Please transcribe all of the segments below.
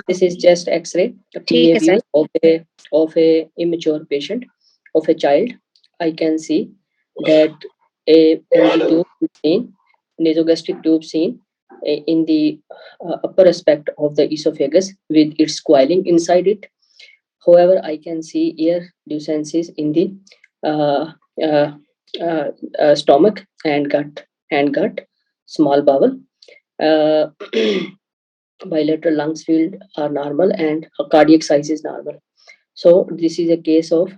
This is just X-ray, a ठीक PA है view sir. of a immature patient, of a child. I can see that a tube is seen, nasogastric tube seen in the upper aspect of the esophagus with its coiling inside it. However, I can see air deficiencies in the uh, uh, stomach and gut, small bowel. Uh, Bilateral lungs field are normal and cardiac size is normal. So this is a case of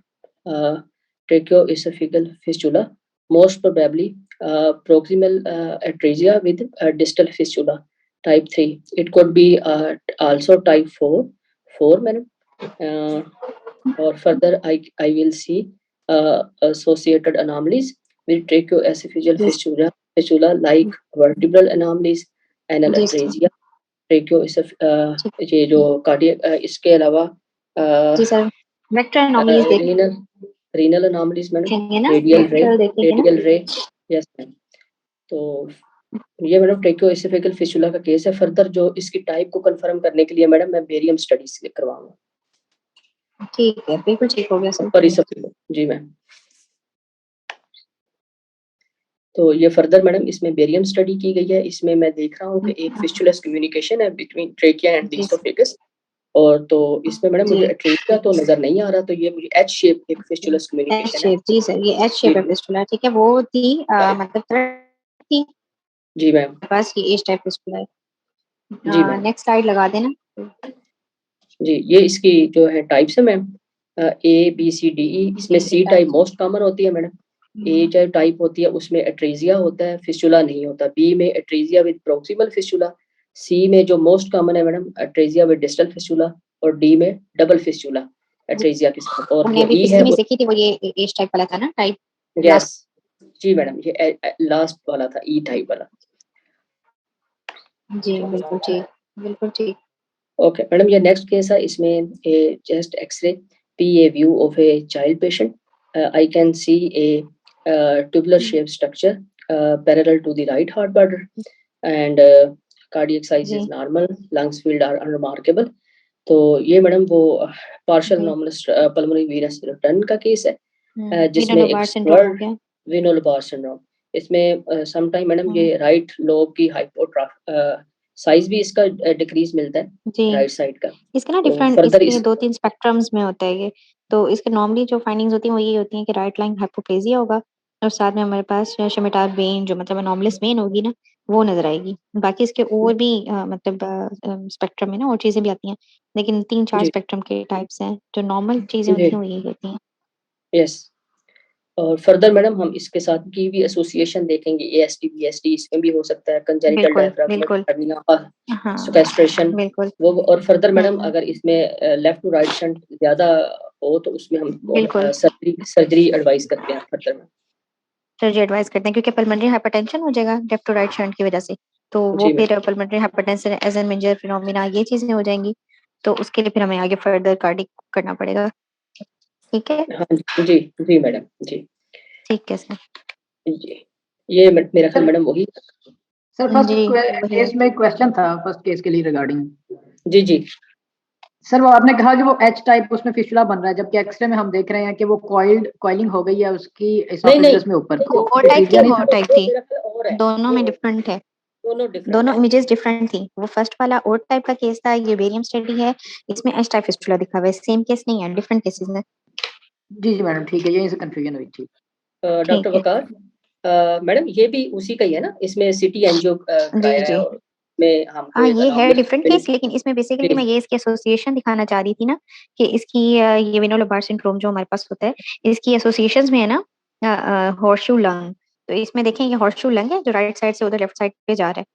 uh, tracheoesophageal fistula, most probably proximal atresia with distal fistula, type 3. It could be also type 4, madam. Or further, I will see associated anomalies with tracheoesophageal fistula like vertebral anomalies, anal ji sir. atresia, ट्रेकियो ये जो cardiac इसके अलावा जी sir, vector anomalies renal renal anomalies madam, देखेंगे ना, radial रे, vector देखेंगे ना। Yes ma'am. तो ये मैडम ट्रेकियोएसोफेगल फिस्टुला का केस है। फर्दर जो इसकी टाइप को कंफर्म करने के लिए मैडम मैं बेरियम स्टडीज करवाऊंगा। ठीक है, बिल्कुल ठीक हो गया सर। जी मैम। तो ये फर्दर मैडम इसमें बेरियम स्टडी की गई है। इसमें मैं देख रहा हूँ कि एक फिस्टुलस कम्युनिकेशन है between trachea and the oesophagus. और तो इसमें मैडम मुझे एट्रेकिया तो नजर नहीं आ रहा, तो ये मुझे एच शेप एक फिस्टुलस कम्युनिकेशन है। जी सर, ये एच शेप है फिस्टुला, ठीक है। वो थी मतलब थी जी मैम, बस ये एच टाइप फिस्टुला है। जी मैम। नेक्स्ट स्लाइड लगा देना। जी, ये इसकी जो है टाइप्स है ma'am, A B C D E. इसमें सी टाइप मोस्ट कॉमन होती है मैडम। ए जो टाइप होती है उसमें एट्रेजिया होता है, फिस्टुला नहीं होता। बी में एट्रेजिया विद प्रोक्सिमल फिस्टुला। सी में जो मोस्ट कॉमन है madam atresia with distal fistula. और डी में डबल फिस्टुला एट्रेजिया के साथ। और जो ई है वो सीखी थी वो ये एच टाइप वाला था ना, टाइप। यस जी मैडम, ये लास्ट वाला था, ई टाइप वाला। जी बिल्कुल ठीक, बिल्कुल ठीक। ओके मैडम, ये नेक्स्ट केस है। इसमें chest X-ray PA view of a child patient. I can see a tubular shaped structure parallel to the right heart border, and cardiac size is normal, lungs field are unremarkable. तो ये madam वो partial anomalous pulmonary venous return का case है, जिसमें एक विनोल-बार syndrome. इसमें sometime madam ये right lobe की साइज भी इसका डिक्रीज मिलता है राइट साइड का। इसके ना डिफरेंट इसके 2-3 स्पेक्ट्रम्स में होता है ये। तो इसके नॉर्मली जो फाइंडिंग्स होती हैं वो ये होती हैं कि राइट लाइन हाइपोप्लेजिया होगा और साथ में हमारे पास शिमिटार वेन जो मतलब एनोमलस वेन होगी ना, वो नजर आएगी। बाकी इसके और भी मतलब स्पेक्ट्रम में ना और चीजें भी आती हैं, लेकिन 3-4 स्पेक्ट्रम के टाइप्स हैं। जो नॉर्मल चीजें होती हैं वो यही होती हैं। यस। और फर्दर मैडम हम इसके साथ की भी एसोसिएशन देखेंगे, ASD BSD इसमें भी हो सकता है, कंजेनिटल डायफ्रागमेटिक हर्निया, सेक्वेस्ट्रेशन वो। और फर्दर मैडम अगर इसमें लेफ्ट टू राइट शंट ज्यादा हो तो उसमें हम सर्जरी एडवाइस करते हैं। फर्दर में सर्जरी एडवाइस करते हैं क्योंकि पल्मोनरी हाइपरटेंशन हो जाएगा लेफ्ट टू राइट शंट की वजह से। तो वो फिर pulmonary hypertension as an major phenomena ये चीजें हो जाएंगी। तो उसके लिए फिर हमें आगे फर्दर कार्डिक करना पड़ेगा। ठीक है। हाँ जी जी मैडम जी ठीक है सर जी। ये मेरा ख्याल मैडम वही सर फर्स्ट केस में क्वेश्चन था, फर्स्ट केस के लिए रिगार्डिंग। जी जी सर, वो आपने कहा कि वो एच टाइप उसमें फिस्टुला बन रहा है, जबकि एक्सरे में हम देख रहे हैं कि वो कॉइलिंग हो गई है उसकी एसोफेगस में ऊपर। वो टाइप थी दोनों में डिफरेंट है। दोनों इमेजेस डिफरेंट थी। वो फर्स्ट वाला और टाइप का केस था, ये वेरियम स्टडी है, इसमें एच टाइप फिस्टुला दिखा हुआ है। सेम केस नहीं है, डिफरेंट केसेस हैं। जी जी मैडम ठीक है, यहीं से कंफ्यूजन हुई थी। डॉक्टर वकार मैडम ये भी उसी का ही है ना? इसमें सिटी एंजियो कराया है और में हमको ये है डिफरेंट केस, लेकिन इसमें बेसिकली मैं ये इसकी एसोसिएशन दिखाना चाह रही थी ना कि इसकी ये विनोल-बार सिंड्रोम जो हमारे पास होता है, इसकी एसोसिएशंस में है ना हॉर्सशू लंग। तो इसमें देखें ये हॉर्सशू लंग है जो राइट साइड से उधर लेफ्ट साइड पे जा रहा है,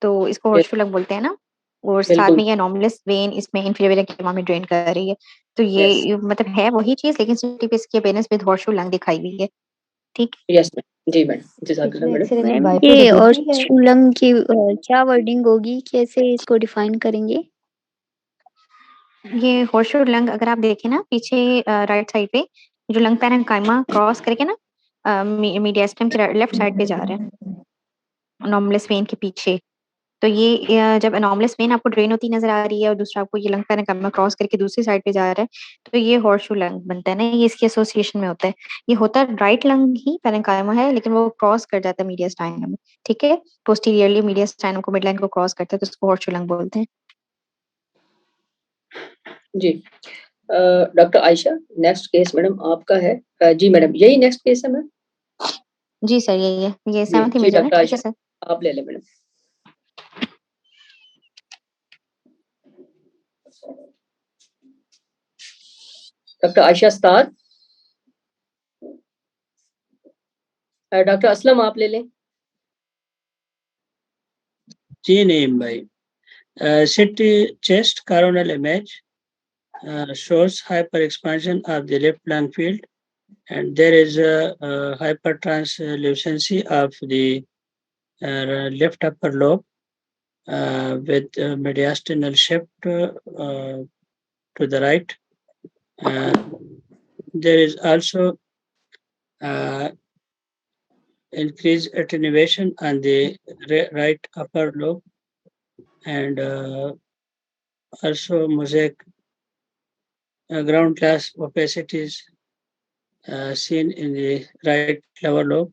तो इसको हॉर्सशू लंग बोलते हैं ना। और साथ में ये एनोमलस वेन इसमें इंफीरियर वेना केवा में ड्रेन कर रही है। तो ये मतलब है वही चीज, लेकिन सिटी पे इसकी अपेयरेंस विद हॉर्सशू लंग दिखाई हुई है। ठीक यस जी मैडम, जज़ाकल्लाह मैडम। ये और लंग की क्या वर्डिंग होगी, कैसे इसको डिफाइन करेंगे? ये हॉर्सशू लंग अगर आप देखें ना पीछे राइट साइड पे जो लंग पैरेन्काइमा क्रॉस करके ना मीडियास्टम के लेफ्ट साइड पे जा रहा है, एनोमलस वेन के पीछे। तो ये जब एनॉमलस वेन आपको ड्रेन होती नजर आ रही है और दूसरा आपको ये लंग पैरेन्काइमा क्रॉस करके दूसरी साइड पे जा रहा है, तो ये हॉर्सशू लंग बनता है ना, ये इसकी एसोसिएशन में होता है। ये होता है राइट लंग ही पैरेन्काइमा है, लेकिन वो क्रॉस कर जाता है मीडियस्टाइनम, ठीक है, पोस्टीरियरली मीडियस्टाइनम को मिडलाइन को क्रॉस करता है, तो उसको हॉर्सशू लंग बोलते हैं। जी doctor Ayesha, next case madam आपका है। जी मैडम, यही नेक्स्ट केस है मैम? जी सर, यही है, ये जी 7th जी इमेज है ना, डॉक्टर ठीक है आयशा, सर। आप ले लें madam. Doctor Ayesha star, doctor Aslam आप ले लें। जी नहीं भाई, CT chest coronal image shows hyper expansion of the left lung field, and there is a, hypertranslucency of the left upper lobe with mediastinal shift to the right. There is also increased attenuation on the right upper lobe, and also mosaic ground glass opacities seen in the right lower lobe.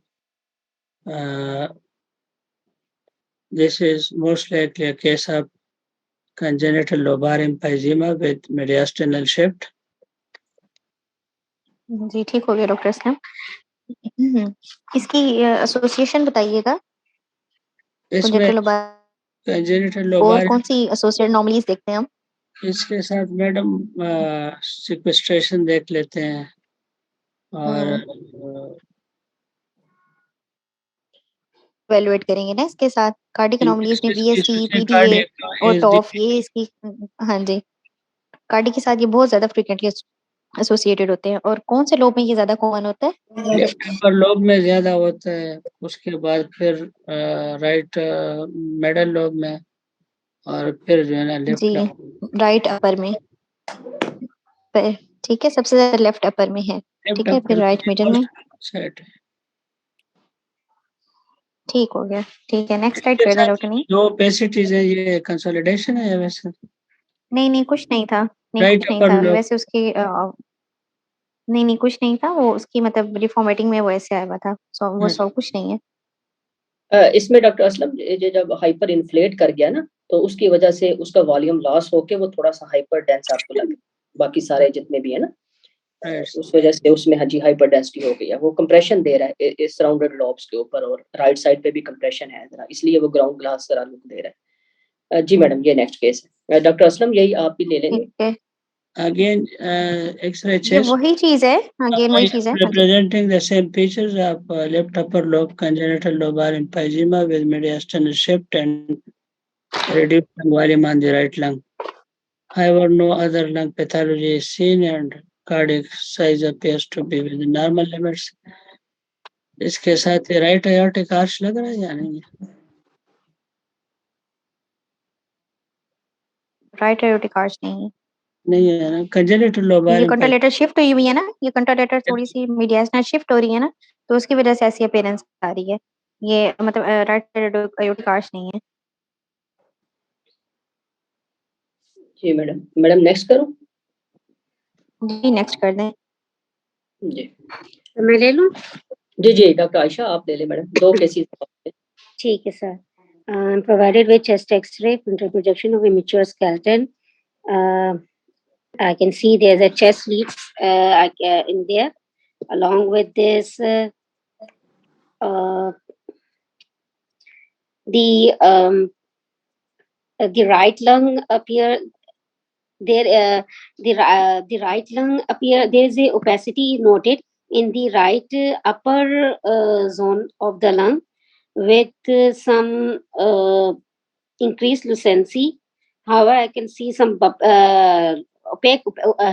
This is most likely a case of congenital lobar emphysema with mediastinal shift. जी ठीक हो गया doctor Aslam. इसकी association बताइएगा, इसमें congenital lobar congenital और lobar कौन सी associated नॉर्मलीज देखते हैं हम? इसके साथ मैडम सिक्वेस्ट्रेशन देख लेते हैं, और इवैल्यूएट करेंगे ना इसके साथ। कार्डिक एनोमलीज में VSD, इसमें PDA और cardiac टॉफ, ये इसकी, हाँ जी, कार्डिक के साथ ये बहुत ज्यादा फ्रीक्वेंटली एसोसिएटेड होते हैं। और कौन से लोब में ये ज्यादा कॉमन होता है? लेफ्ट अपर लोब में ज्यादा होता है, उसके बाद फिर राइट मिडल लोब में, और फिर जो है ना लेफ्ट जी राइट अपर में, ठीक है, सबसे ज्यादा लेफ्ट अपर में है, ठीक है, फिर राइट मिडल में। साइड। ठीक हो गया, ठीक है, नेक्स्ट स्लाइड कर दें डॉक्टर। नहीं जो ओपेसिटीज है, ये कंसोलिडेशन है या वैसे? नहीं कुछ नहीं था, नहीं राइट कुछ नहीं अपर था लोब, वैसे उसकी नहीं कुछ नहीं था, वो उसकी मतलब रिफॉर्मेटिंग में वो ऐसे आया हुआ था, वो सब कुछ नहीं है। इसमें डॉक्टर असलम ये जब हाइपर इन्फ्लेट कर गया ना, तो उसकी वजह से उसका वॉल्यूम लॉस होके वो थोड़ा सा हाइपर डेंस आपको लगे, बाकी सारे जितने भी है ना, उस वजह से उसमें हाँ जी हाइपर डेंसिटी हो गई है, वो कंप्रेशन दे रहा है इस सराउंडेड लॉब्स के ऊपर, और राइट साइड पे भी कंप्रेशन है जरा, इसलिए वो ग्राउंड ग्लास जरा लुक दे रहा है। जी मैडम, ये नेक्स्ट केस है। डॉक्टर असलम, यही आप भी ले लेंगे। ठीक है, again X-ray ये chest वही चीज है, अगेन वही चीज है। representing the same features of left upper lobe congenital lobar emphysema with mediastinal shift and reduced lung volume on the right lung. However, no other lung pathology is seen and cardiac size appears to be within normal limits. इसके साथ ही right aortic arch लग रहा है या नहीं? Right aortic arch नहीं है ना, congenital lobar ये कंट्रोलेटर शिफ्ट हुई हुई है ना, ये कंट्रोलेटर थोड़ी सी मीडियास्टिनल शिफ्ट हो रही है ना, तो उसकी वजह से ऐसी अपीयरेंस आ रही है। ये मतलब राइट एयोटिक आर्च नहीं है। जी मैडम, मैडम नेक्स्ट करूं? जी नेक्स्ट कर दें। जी मैं ले लूं? जी डॉक्टर आयशा आप ले लें मैडम, दो केसेस। ठीक है sir. Provided with chest X-ray, frontal projection of immature skeleton. I can see there's a chest lead in there. Along with this, the right lung appear there. The right lung appear. There is a opacity noted in the right upper zone of the lung, with some increased lucency. However, I can see some opaque,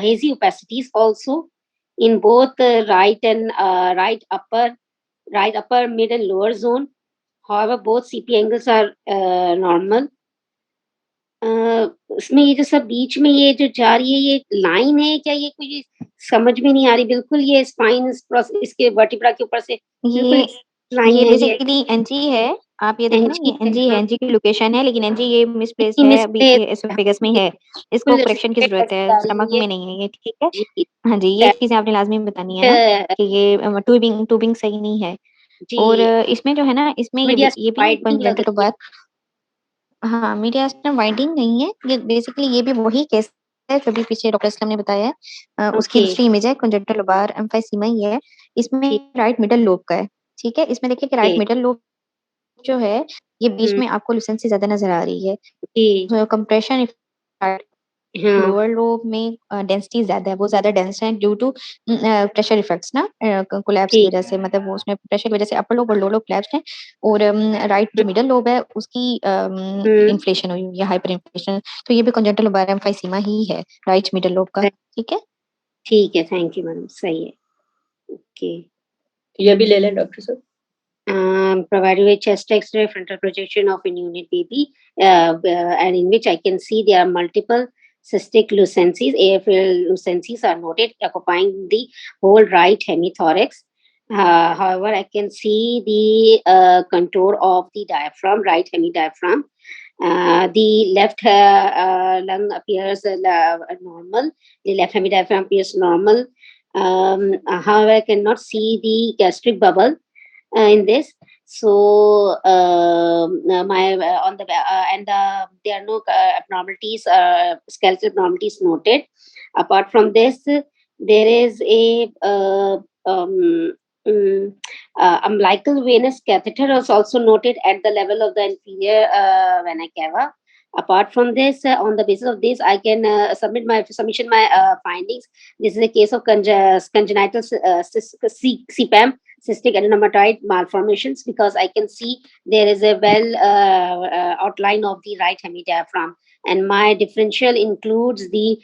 hazy opacities also in both right and right upper, mid and lower zone. However, both CP angles are normal. इसमें ये जो सब बीच में ये जो जा रही है, ये लाइन है क्या? ये कोई समझ में नहीं आ रही बिल्कुल। ये स्पाइन इसके वर्टिब्रा के ऊपर से बिल्कुल लाइन ये है। बेसिकली एनजी है, आप ये देखें ना, ये एनजी है, एनजी की लोकेशन है, लेकिन एनजी ये मिसप्लेस है, अभी ये एसोफेगस में है। इसको करेक्शन की जरूरत है, स्टमक में नहीं है ये, ठीक है? हाँ जी, ये चीजें आपने लाजमी बतानी है ना कि ये ट्यूबिंग ट्यूबिंग सही नहीं है। और इसमें जो है ना, इसमें ये भी कंजेंटल लोबार, हाँ, मीडियास्टम वाइडिंग नहीं है, ये बेसिकली ये भी वही केस है जो भी पीछे डॉक्टर असलम ने बताया है। उसकी दूसरी इमेज है कंजेंटल लोबार एम्फाइसीमा ही है, इसमें राइट मिडल लोब का है, ठीक है? इसमें देखिए कि राइट मिडल लोब जो है, ये बीच में आपको लुसेंसी ज्यादा नजर आ रही है। कंप्रेशन लोअर लोब में डेंसिटी ज्यादा है, वो ज्यादा डेंस है ड्यू टू प्रेशर इफेक्ट्स ना, कोलैप्स की वजह से, मतलब वो उसमें प्रेशर की वजह से अपर लोब और लोअर लोब कोलैप्स है। और राइट जो मिडल लोब है उसकी इन्फ्लेशन हुई है, हाइपर इन्फ्लेशन, तो ये भी कंजेंटल लोबार एम्फाइसीमा ही है, राइट मिडल लोब का, ठीक है? ठीक है, थैंक यू मैडम, सही है। ओके, ये भी ले लें डॉक्टर साहब। Provided with chest X-ray frontal projection of a unit baby, and in which I can see there are multiple cystic lucencies. AFL lucencies are noted occupying the whole right hemithorax. However, I can see the contour of the diaphragm, right hemidiaphragm. The left lung appears normal. The left hemidiaphragm appears normal. However, I cannot see the gastric bubble in this. So my on the and there are no abnormalities, skeletal abnormalities noted. Apart from this, there is a umbilical venous catheter was also noted at the level of the inferior vena cava. Apart from this, on the basis of this, I can submit my findings. This is a case of congenital CPAM, cystic adenomatoid malformations, because I can see there is a outline of the right hemidiaphragm, and my differential includes the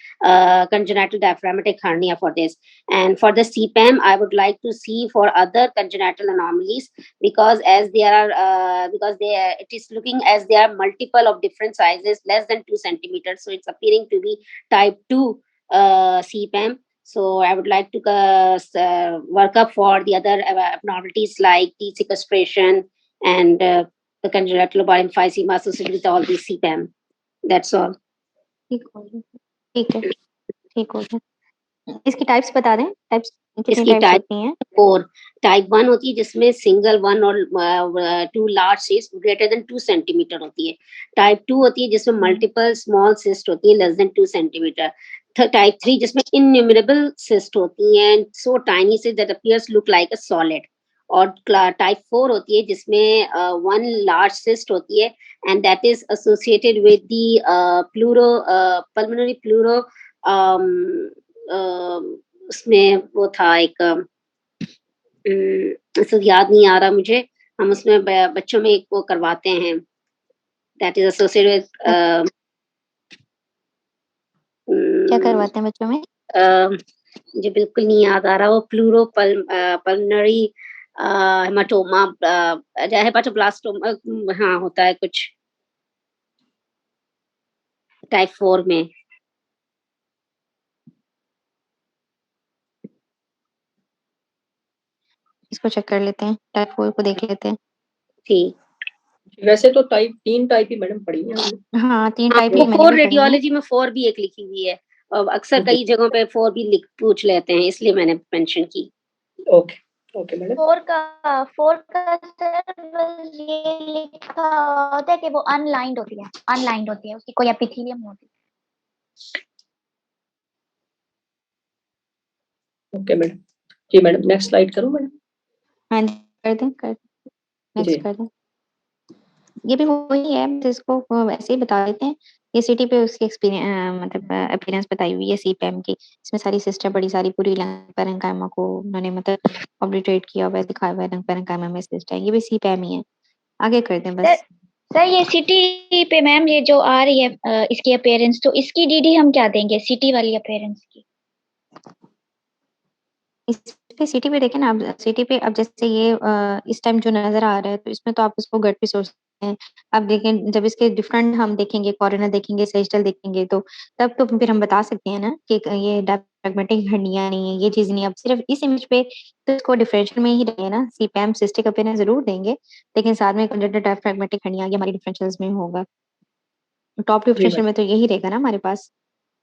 congenital diaphragmatic hernia for this. And for the CPAM, I would like to see for other congenital anomalies, because as there are it is looking as there are multiple of different sizes less than 2 centimeters, so it's appearing to be type 2 CPAM. So I would like to work up for the other abnormalities like the sequestration and the congenital lobar emphysema associated with all these CPAM. That's all. ठीक हो गया, ठीक है, ठीक हो गया। इसकी types बता दें, टाइप्स कितनी इसकी टाइप्स होती हैं? 4 टाइप 1 होती है जिसमें सिंगल 1 और 2 large cyst greater than 2 centimetre होती है। टाइप 2 होती है जिसमें मल्टीपल स्मॉल सिस्ट होती है लेस देन 2 सेंटीमीटर। टाइप 3 जिसमें इनन्यूमरेबल सिस्ट होती हैं, so tiny cyst that appears look like a solid. और टाइप 4 होती है जिसमें 1 लार्ज सिस्ट होती है and that is associated with the pulmonary pleuro, उसमें वो था एक याद नहीं आ रहा मुझे, हम उसमें बच्चों में एक वो करवाते हैं, दैट इज एसोसिएटेड विद क्या करवाते हैं बच्चों में? मुझे बिल्कुल नहीं याद आ रहा, वो प्लूरो पल्मोनरी हेमाटोमा, हेपाटोब्लास्टोमा, हाँ होता है कुछ टाइप 4 में। इसको चेक कर लेते हैं, टाइप 4 को देख लेते हैं। ठीक, वैसे तो तीन टाइप ही मैडम पढ़ी है हमने। हाँ, 3 टाइप वो ही मैंने 4 भी पढ़ी है। रेडियोलॉजी में 4 भी एक लिखी हुई है और अक्सर कई जगहों पे 4 भी पूछ लेते हैं, इसलिए मैंने मेंशन की। Okay okay madam. 4 का सर बस ये लिखा होता है कि वो अनलाइंड होती है, उसकी कोई एपिथेलियम नहीं होती। Okay madam. जी मैडम, नेक्स्ट स्लाइड करूं मैडम? हाँ जी, कर दें, नेक्स्ट कर दें। ये भी वही है, जिसको ऐसे ही बता देते हैं। ये सिटी पे उसकी एक्सपीरियंस मतलब अपीयरेंस बताई हुई है सीपैम की। इसमें सारी सिस्टर बड़ी सारी पूरी लंग पैरेंकाइमा को उन्होंने मतलब ऑब्लिटरेट किया हुआ है, दिखाया हुआ है लंग पैरेंकाइमा में सिस्ट है। ये भी सीपैम ही है। आगे कर दें बस। सर ये सिटी पे मैम ये जो आ रही है इसकी अपीयरेंस, तो इसकी डीडी हम क्या देंगे सिटी वाली अपीयरेंस की? इस पे सिटी पे देखें ना, अब सिटी पे अब जैसे ये इस टाइम जो नजर आ रहा है, तो इसमें तो आप उसको गट पे सोच सकते हैं। अब देखें, जब इसके डिफरेंट हम देखेंगे, कॉर्नर देखेंगे, सेजिटल देखेंगे, तो तब तो फिर हम बता सकते हैं ना कि ये डायफ्रैग्मेटिक हड्डियां नहीं है, ये चीज नहीं है। अब सिर्फ इस इमेज पे तो इसको डिफरेंशियल में ही रहेंगे ना, सीपैम सिस्टिक अपीयरेंस जरूर देंगे, लेकिन साथ में कंजंक्टिव डायफ्रैग्मेटिक हड्डियां, ये हमारी डिफरेंशियल्स में होगा। टॉप जी डिफरेंशियल मैम। में तो यही रहेगा ना हमारे पास।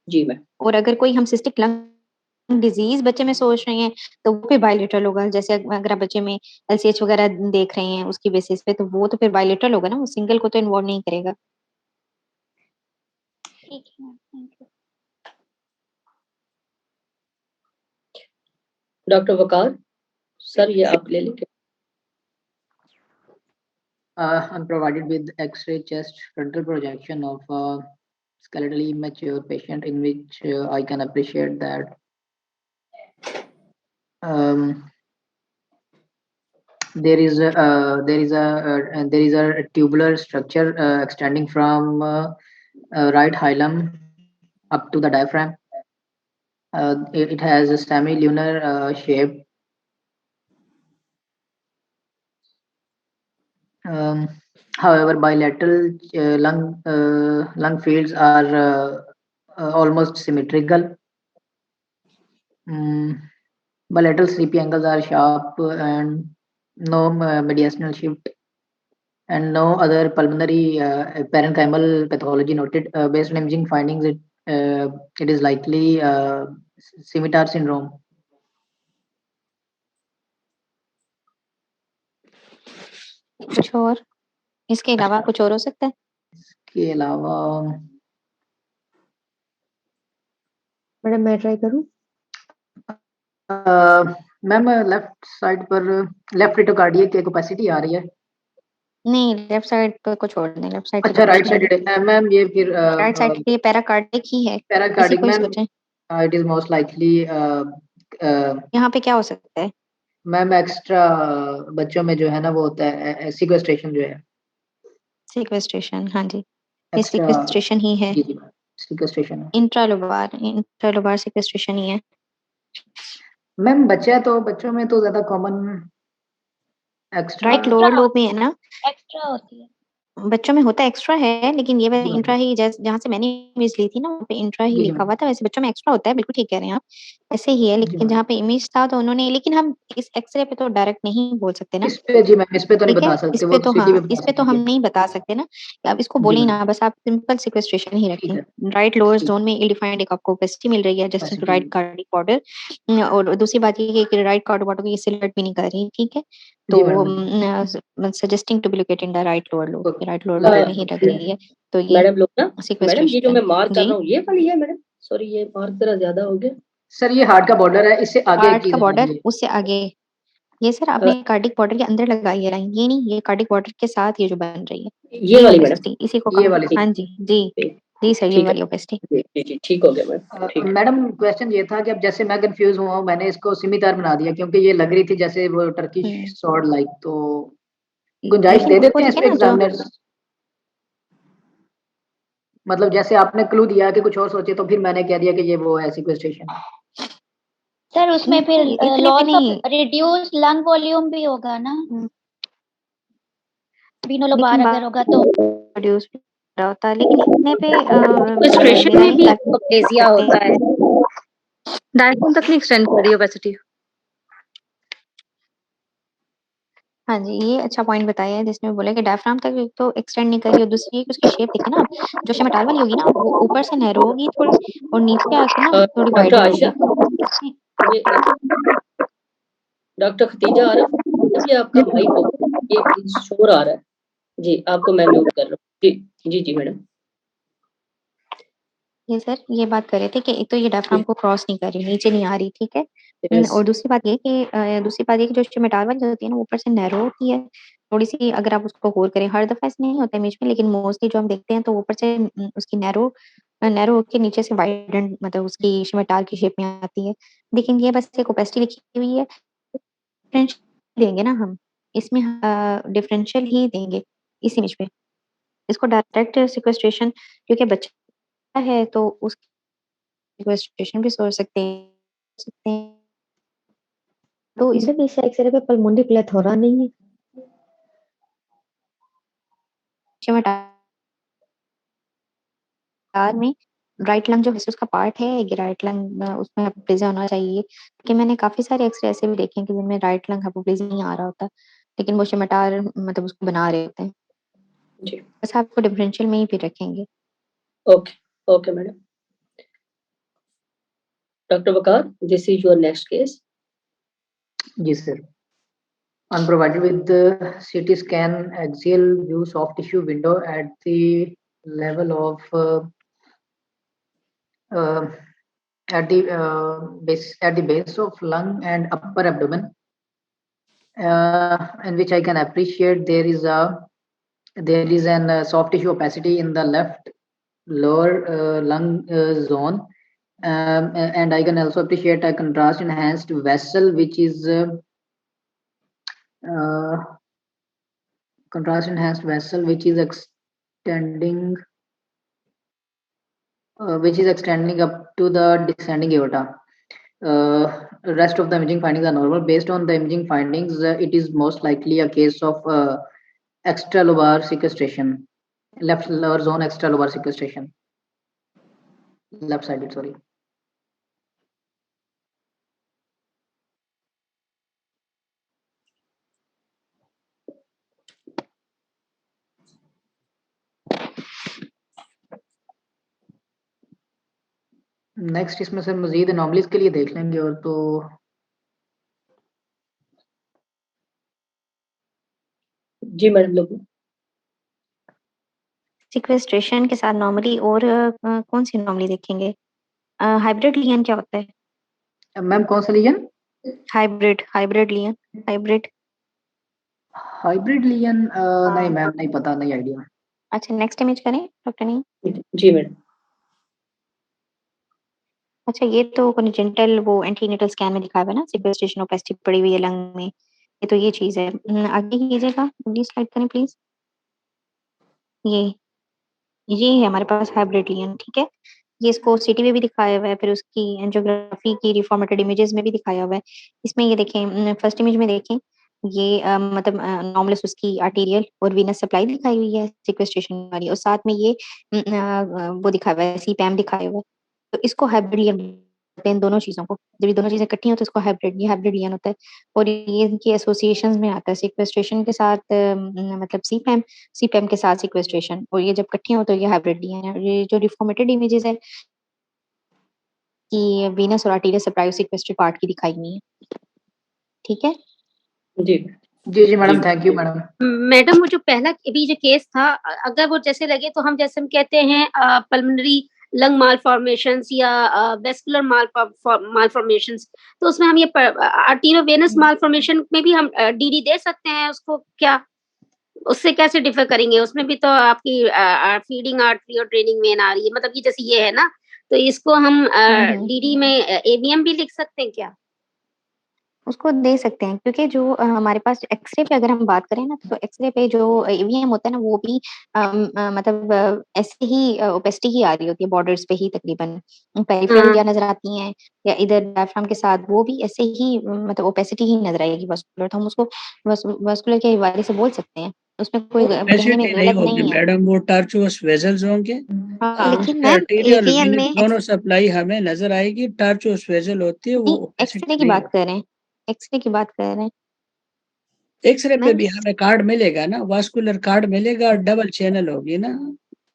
जी मैम। और अगर कोई हम सिस्टिक लंग डिजीज बच्चे में सोच रहे हैं तो वो फिर बायलेटरल होगा। जैसे अगर आप बच्चे में एलसीएच वगैरह देख रहे हैं उसकी बेसिस पे, तो वो तो फिर बायलेटरल होगा ना, वो सिंगल को तो इन्वॉल्व नहीं करेगा। ठीक है ma'am, thank you. Doctor Waqar sir, ये आप ले लेंगे। I'm provided with X-ray chest frontal projection of a skeletally immature patient, in which I can appreciate that there is a tubular structure extending from right hilum up to the diaphragm. It has a semilunar shape. However, bilateral lung fields are almost symmetrical. Bilateral CP angles are sharp and no mediastinal shift, and no other pulmonary parenchymal pathology noted. Based on imaging findings, it is likely scimitar syndrome. कुछ और इसके अलावा कुछ और हो सकता है? इसके अलावा मैडम मैं ट्राई करूं? मैम लेफ्ट साइड पर लेफ्ट रेट्रोकार्डिया की कैपेसिटी आ रही है। नहीं, लेफ्ट साइड पे को छोड़ दें, लेफ्ट साइड अच्छा, राइट साइड मैम, ये फिर राइट साइड के लिए पैराकार्डिक ही है, इसी पैराकार्डिक को ही मैम, सोचें। इट इज मोस्ट लाइकली यहाँ पे क्या हो सकता है? मैम एक्स्ट्रा बच्चों में जो है ना वो होता है सिक्वेस्ट्रेशन जो है, सिक्वेस्ट्रेशन, हाँ जी, ये एक्स्ट्रा। सिक्वेस्ट्रेशन ही है, जी जी सिक्वेस्ट्रेशन है इंट्रालोबार सिक्वेस्ट्रेशन ही है। मैम। बच्चों में तो ज्यादा common extra right lower lobe में है ना, एक्स्ट्रा होती है। बच्चों में होता है एक्स्ट्रा है, लेकिन ये जी इंट्रा ही, जहाँ से मैंने इमेज ली थी ना वहाँ पे इंट्रा ही जी लिखा हुआ था। वैसे बच्चों में एक्स्ट्रा होता है, बिल्कुल ठीक कह रहे हैं आप, ऐसे ही है। जी लेकिन मैम। जहाँ पे इमेज था तो उन्होंने, लेकिन हम इस एक्सरे पे तो डायरेक्ट नहीं बोल सकते ना, इस पे जी मैम, इस पे तो नहीं ठीक है, बता इस सकते, पे वो तो सीटी हाँ, पे इस बता पे तो हम सकेंगे। नहीं बता सकते ना, आप इसको जी बोले ही मैम, ना, बस आप सिंपल सिक्वेस्ट्रेशन ही ठीक रखें। है, राइट लोअर ठीक। जोन में इल डिफाइंड एक आपको ओपेसिटी मिल रही है just to capacity right cardiac border, और दूसरी बात ये है कि राइट कार्डिक बॉर्डर को ये सिलेक्ट भी नहीं कर रही, ठीक है, जी मैडम। तो suggesting to be located in the right lower lobe, right lower uh, lobe में ही रख रही है, तो ये मैडम लोग ना, मैडम ये जो मैं सिक्वेस्ट्रेशन मार्क कर जी। रहा हूँ ये वाली है मैडम, सॉरी ये मार्क जरा ज्यादा हो गया। सर ये हार्ट का बॉर्डर है, इससे आगे एक हार्ट चीज का आ बॉर्डर रही है। उससे आगे, ये सर अ, आपने कार्डिक बॉर्डर के अंदर लगाई है लाइन, ये नहीं, ये कार्डिक बॉर्डर के साथ ये जो बन रही है, ये वाली मैडम। ओपेसिटी, इसी को ये कहा। वाली हाँ जी जी ठीक जी सर, ये ठीक है। वाली ओपेसिटी। जी जी जी, ठीक हो गया मैडम, ठीक है। मैडम क्वेश्चन ये था कि अब जैसे मैं कंफ्यूज हुआ हूँ, मैंने इसको सिमितार बना दिया क्योंकि ये लग रही थी जैसे वो टर्किश स्वॉर्ड लाइक, तो गुंजाइश लेकिन दे उसको देते हैं इस देखिए पे ना जो, एग्जामिनर्स। मतलब जैसे आपने क्लू दिया कि कुछ और सोचे, तो फिर मैंने कह दिया कि ये वो है सिक्वेस्ट्रेशन। सर उसमें फिर इतने भी लॉस ऑफ नहीं, रिड्यूस लंग वॉल्यूम भी होगा ना, बिनोलोबार लेकिन अगर होगा तो। प्रोड्यूस होता है, लेकिन इतने पे सिक्वेस्ट्रेशन मेरा में नहीं भी लगता अप्लेजिया होता है। डायफ्राम तक नहीं एक्सटेंड कर रही ओपेसिटी। हाँ जी, ये अच्छा पॉइंट बताया है जिसने बोला कि डायफ्राम तक तो एक्सटेंड नहीं करी, और दूसरी एक उसकी शेप देखिए ना आप, जो शेमेटाल वाली होगी ना वो ऊपर से नैरो होगी थोड़ी, और नीचे आके ना थोड़ी डॉक्टर वाइडन आयशा, होगी। ये डॉक्टर खतीजा आरफ, ये आपका माइक ओपन, ये प्लीज शोर आ रहा है जी, आपको मैं म्यूट कर रहा हूँ जी। जी जी मैडम। ये सर ये बात कर रहे थे कि एक तो ये डायफ्राम को क्रॉस नहीं कर रही, नीचे नहीं आ रही, ठीक है, यस और दूसरी बात ये कि जो शेमेटाल वाली होती है ना वो ऊपर से नैरो होती है थोड़ी सी, अगर आप उसको होल करें, हर दफा ऐसे नहीं होता इमेज में, लेकिन मोस्टली जो हम देखते हैं तो ऊपर से उसकी नैरो नैरो होकर नीचे से वाइडेंड, मतलब उसकी शेमेटाल की शेप में आती है। लेकिन ये बस एक ओपेसिटी लिखी हुई है, डिफरेंशियल देंगे ना हम इसमें, डिफरेंशियल ही देंगे इस इमेज में, इसको डायरेक्ट सिक्वेस्ट्रेशन, क्योंकि बच्चा है तो उस सिक्वेस्ट्रेशन भी सोच सकते हैं, तो इस मैडम इस एक्सरे पे पल्मोनरी प्लेथोरा नहीं है। शेमेटाल में राइट लंग जो है उसका पार्ट है, ये राइट लंग उसमें हाइपोप्लेजिया होना चाहिए, कि मैंने काफी सारे एक्सरे ऐसे भी देखे हैं कि जिनमें राइट लंग हाइपोप्लेजिया नहीं आ रहा होता, लेकिन वो शिमेटार मतलब उसको बना रहे होते हैं। जी बस आपको डिफरेंशियल में ही फिर रखेंगे। Okay okay madam. Doctor Waqar, this is your next case. जी sir. Unprovided with the CT scan axial view soft tissue window at the level of uh, at the base of lung and upper abdomen, in which I can appreciate there is an soft tissue opacity in the left lower lung zone, and I can also appreciate a contrast enhanced vessel which is uh, contrast enhanced vessel which is extending up to the descending aorta. Rest of the imaging findings are normal. Based on the imaging findings, it is most likely a case of extralobar sequestration, left lower zone extralobar sequestration, left sided, sorry. Next इसमें sir मजीद anomalies के लिए देख लेंगे, और तो जी madam लोगों। Sequestration के साथ नॉर्मली और कौन सी नॉर्मली देखेंगे? हाइब्रिड लियन क्या होता है? मैम कौन सा लीजन? हाइब्रिड लियन, हाइब्रिड लियन नहीं मैम, नहीं पता, नहीं आइडिया। अच्छा, नेक्स्ट इमेज करें डॉक्टर नहीं? जी मैडम। अच्छा, ये तो कॉन्जेनिटल वो एंटीनेटल स्कैन में दिखाया हुआ है ना, सिक्वेस्ट्रेशन ओपेसिटी पड़ी हुई है लंग में, ये तो ये चीज है। आगे कीजिएगा, अगली स्लाइड करें प्लीज। ये है हमारे पास हाइब्रिड लियन, ठीक है। ये इसको सिटी में भी दिखाया हुआ है, फिर उसकी एंजियोग्राफी की रिफॉर्मेटेड इमेजेस में भी दिखाया हुआ है। इसमें ये देखें, फर्स्ट इमेज में देखें, ये मतलब नॉर्मलस उसकी आर्टेरियल और वीनस सप्लाई दिखाई हुई है सिक्वेस्ट्रेशन वाली, और साथ में ये वो दिखाया हुआ है, सीपैम दिखाया हुआ है। तो इसको हाइब्रिड लियन बोलते हैं इन दोनों चीजों को। जब ये दोनों चीजें इकट्ठी हो तो इसको ये हाइब्रिड लियन होता है। और ये इनकी एसोसिएशन में आता है, सिक्वेस्ट्रेशन के साथ मतलब सीपैम के साथ सिक्वेस्ट्रेशन, और ये जब इकट्ठी हो तो ये हाइब्रिड लियन है। ये जो रिफॉर्मेटेड इमेजेस है कि वीनस और आर्टेरियल सप्लाई सिक्वेस्ट्री पार्ट की दिखाई हुई है, ठीक है। जी जी जी madam, thank you madam. Madam वो जो पहला अभी जो केस था, अगर वो जैसे लगे तो हम जैसे हम कहते हैं पल्मोनरी लंग मालफॉर्मेशंस या वेस्कुलर मालफॉर्मेशंस, तो उसमें हम ये आर्टेरियोवेनस मालफॉर्मेशन में भी हम डीडी दे सकते हैं उसको क्या? उससे कैसे डिफर करेंगे? उसमें भी तो आपकी फीडिंग आर्टरी और ड्रेनिंग वेन आ रही है, मतलब कि जैसे ये है ना, तो इसको हम डीडी में एवीएम भी लिख सकते हैं क्या? उसको दे सकते हैं, क्योंकि जो हमारे पास एक्सरे पे अगर हम बात करें ना, तो एक्सरे पे जो ईवीएम होता है ना, वो भी मतलब ऐसे ही ओपेसिटी ही आ रही होती है, बॉर्डर्स पे ही तकरीबन पेरिफेरल या नजर आती हैं, या इधर डायफ्राम के साथ वो भी ऐसे ही मतलब ओपेसिटी ही नजर आएगी वास्कुलर, तो हम उसको वास्कुलर के हवाले से बोल सकते हैं, उसमें कोई कहने में ओपेसिटी नहीं गलत होगी नहीं है। मैडम, वो टार्चुअस वेजल्स होंगे। हाँ, लेकिन उसके मैम आर्टेरियल एवीएम वेनस में दोनों सप्लाई हमें नजर आएगी, टार्चुअस वेजल होती है, वो नहीं, ओपेसिटी एक्सरे की नहीं बात कर रहे हैं, एक्सरे की बात कर रहे हैं एक्सरे पे मैम। भी हमें कार्ड मिलेगा ना, वास्कुलर कार्ड मिलेगा, और डबल चैनल होगी ना,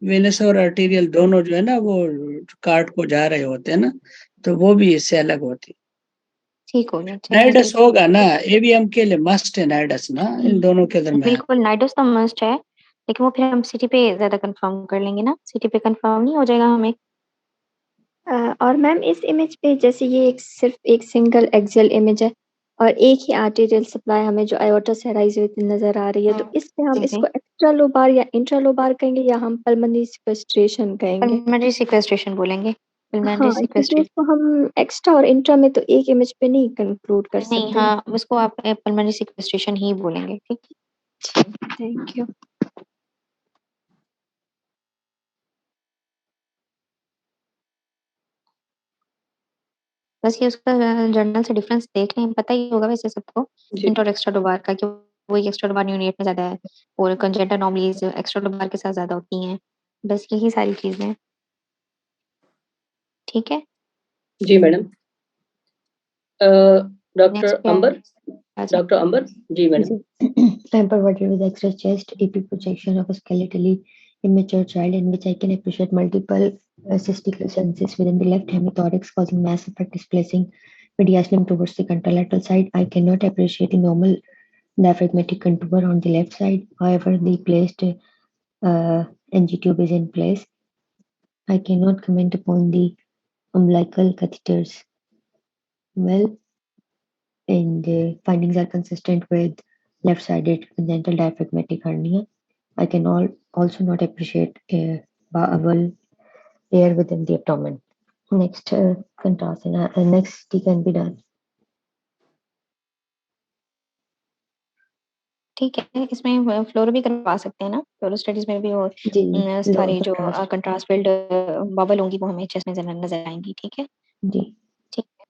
वेनस और आर्टेरियल दोनों जो है ना वो कार्ड को जा रहे होते हैं ना, तो वो भी इससे अलग होती है। ठीक हो गया, नाइडस चलिए। होगा ना, एवीएम के लिए मस्ट है नाइडस ना, इन दोनों के दरमियान। बिल्कुल, नाइडस तो मस्ट है, लेकिन वो फिर हम सिटी पे ज्यादा कंफर्म कर लेंगे ना, सिटी पे कंफर्म नहीं हो जाएगा हमें। और मैम इस इमेज पे जैसे ये एक सिर्फ एक सिंगल एक्सियल इमेज है और एक ही आर्टेरियल सप्लाई हमें जो आयोटा से राइज हुई नजर आ रही है, तो इस पे हम जी, इसको एक्स्ट्रा लोबार या इंट्रा लोबार कहेंगे या हम पल्मोनरी सिक्वेस्ट्रेशन कहेंगे? पल्मोनरी सिक्वेस्ट्रेशन बोलेंगे, पल्मोनरी हाँ, क्योंकि सिक्वेस्ट्रेशन। इसको हम एक्स्ट्रा और इंट्रा में तो एक इमेज पे नहीं कंक्लूड कर नहीं, सकते। हाँ, उसको आप पल्मोनरी सिक्वेस्ट्रेशन ही बोलेंगे, ठीक। Thank you. बस ये उसका जर्नल से डिफरेंस देख लें, पता ही होगा वैसे सबको जी इंट्रा और एक्स्ट्रा लोबार का, कि वो एक्स्ट्रा लोबार यूनिट में ज्यादा है और कंजेंटल नॉर्मलीज एक्स्ट्रा लोबार के साथ ज्यादा होती हैं, बस यही सारी चीजें हैं। ठीक है। जी मैडम। डॉक्टर नेक्स्ट क्या अंबर, आ जाए? डॉक्टर अंबर। जी madam. I'm provided with X-ray chest EP projection of a skeletally immature child in which I can appreciate multiple cystic lesions within the left hemithorax causing mass effect displacing mediastinum towards the contralateral side. I cannot appreciate the normal diaphragmatic contour on the left side. However, the placed NG tube is in place. I cannot comment upon the umbilical catheters. Well, and findings are consistent with left-sided congenital diaphragmatic hernia. I can also not appreciate bowel air within the abdomen. Next contrast and next T can be done. ठीक है, इसमें फ्लोरो भी करवा सकते हैं ना, फ्लोरो studies में भी वो जी सारी जो contrast. कंट्रास्ट फिल्ड बबल होंगी वो हमें चेस्ट में नजर आएंगी। ठीक है, जी ठीक है।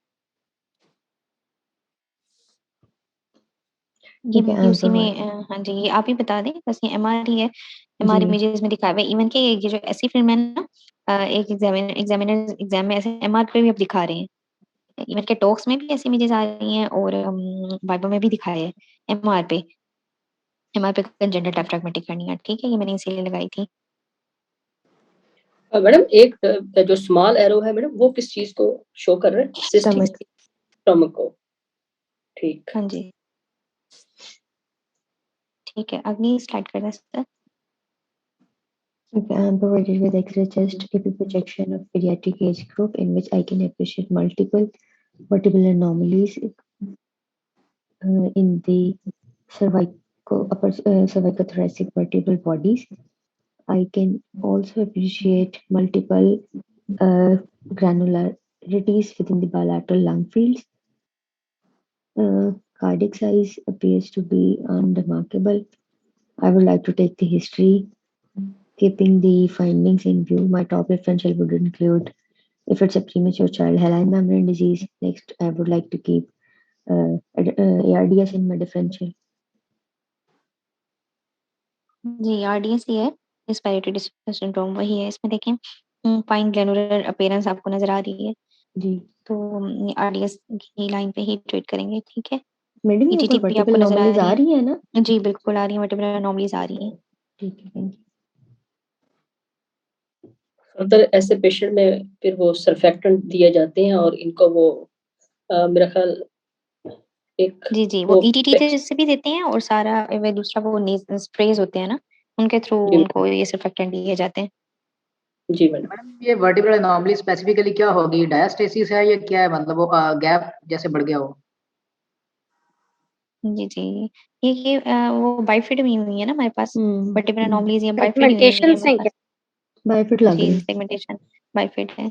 ये ठीक है, भी I'm उसी में providing. हाँ जी, ये आप ही बता दें, बस ये MR ही है, MR जी इमेजेस में दिखाया हुआ है। इवन के ये जो ऐसी फिल्म है ना, एक एग्जामिनर एग्जाम में ऐसे MR पे भी अब दिखा रहे हैं। इवन के टॉक्स में भी ऐसी इमेजेस आ रही हैं और वाइबा में भी दिखाया है MR पे, MR पे कंजेंटल डायफ्रैगमेटिक हर्निया। ठीक है, ये मैंने इसीलिए लगाई थी। मैडम एक जो स्मॉल एरो है मैडम, वो किस चीज को शो कर रहे हैं? Cystic Stomach. स्टमक को। ठीक। हाँ जी, ठीक है, अगली स्लाइड कर दें sir. Okay, I'm provided with X-ray chest EP projection of pediatric age group in which I can appreciate multiple vertebral anomalies in the upper cervicothoracic vertebral bodies. I can also appreciate multiple granularities within the bilateral lung fields. Cardiac size appears to be unremarkable. I would like to take the history. Keeping the findings in view, my top differential would include if it's a premature child, haline membrane disease. Next, I would like to keep ARDS in my differential. जी, RDS ही है, respiratory distress syndrome वही है। इसमें देखें fine glandular appearance आपको नजर आ रही है, जी तो RDS की लाइन पे ही ट्रीट करेंगे। ठीक है, मैडम, यहाँ ETT पर भी आपको वर्टिकल नजर आ एनोमलीज आ रही रही है ना? है। जी बिल्कुल आ रही है, वर्टिब्रल एनोमलीज आ रही हैं। ठीक है, थैंक यू। फर्दर ऐसे पेशेंट में फिर वो सर्फेक्टेंट दिए जाते हैं और इनको वो मेरा ख्याल एक जी, जी, वो वो ETT से भी देते हैं और सारा वे दूसरा वो स्प्रेज होते हैं ना, उनके थ्रू जी उनको ये सर्फेक्टेंट दिए जाते हैं। जी मैडम। मैडम ये वर्टिब्रल एनोमली स्पेसिफिकली क्या होगी? डायस्टेसिस है या क्या है? मतलब वो गैप जैसे बढ़ गया हो? जी, जी, ये वो बाइफिड हुई हुई है ना हमारे पास, वर्टिब्रल एनोमलीज ये बाइफिड हुई हुई है सेगमेंटेशन हमारे से पास। बाइफिट लग जी, रही है। सेगमेंटेशन बाइफिड है।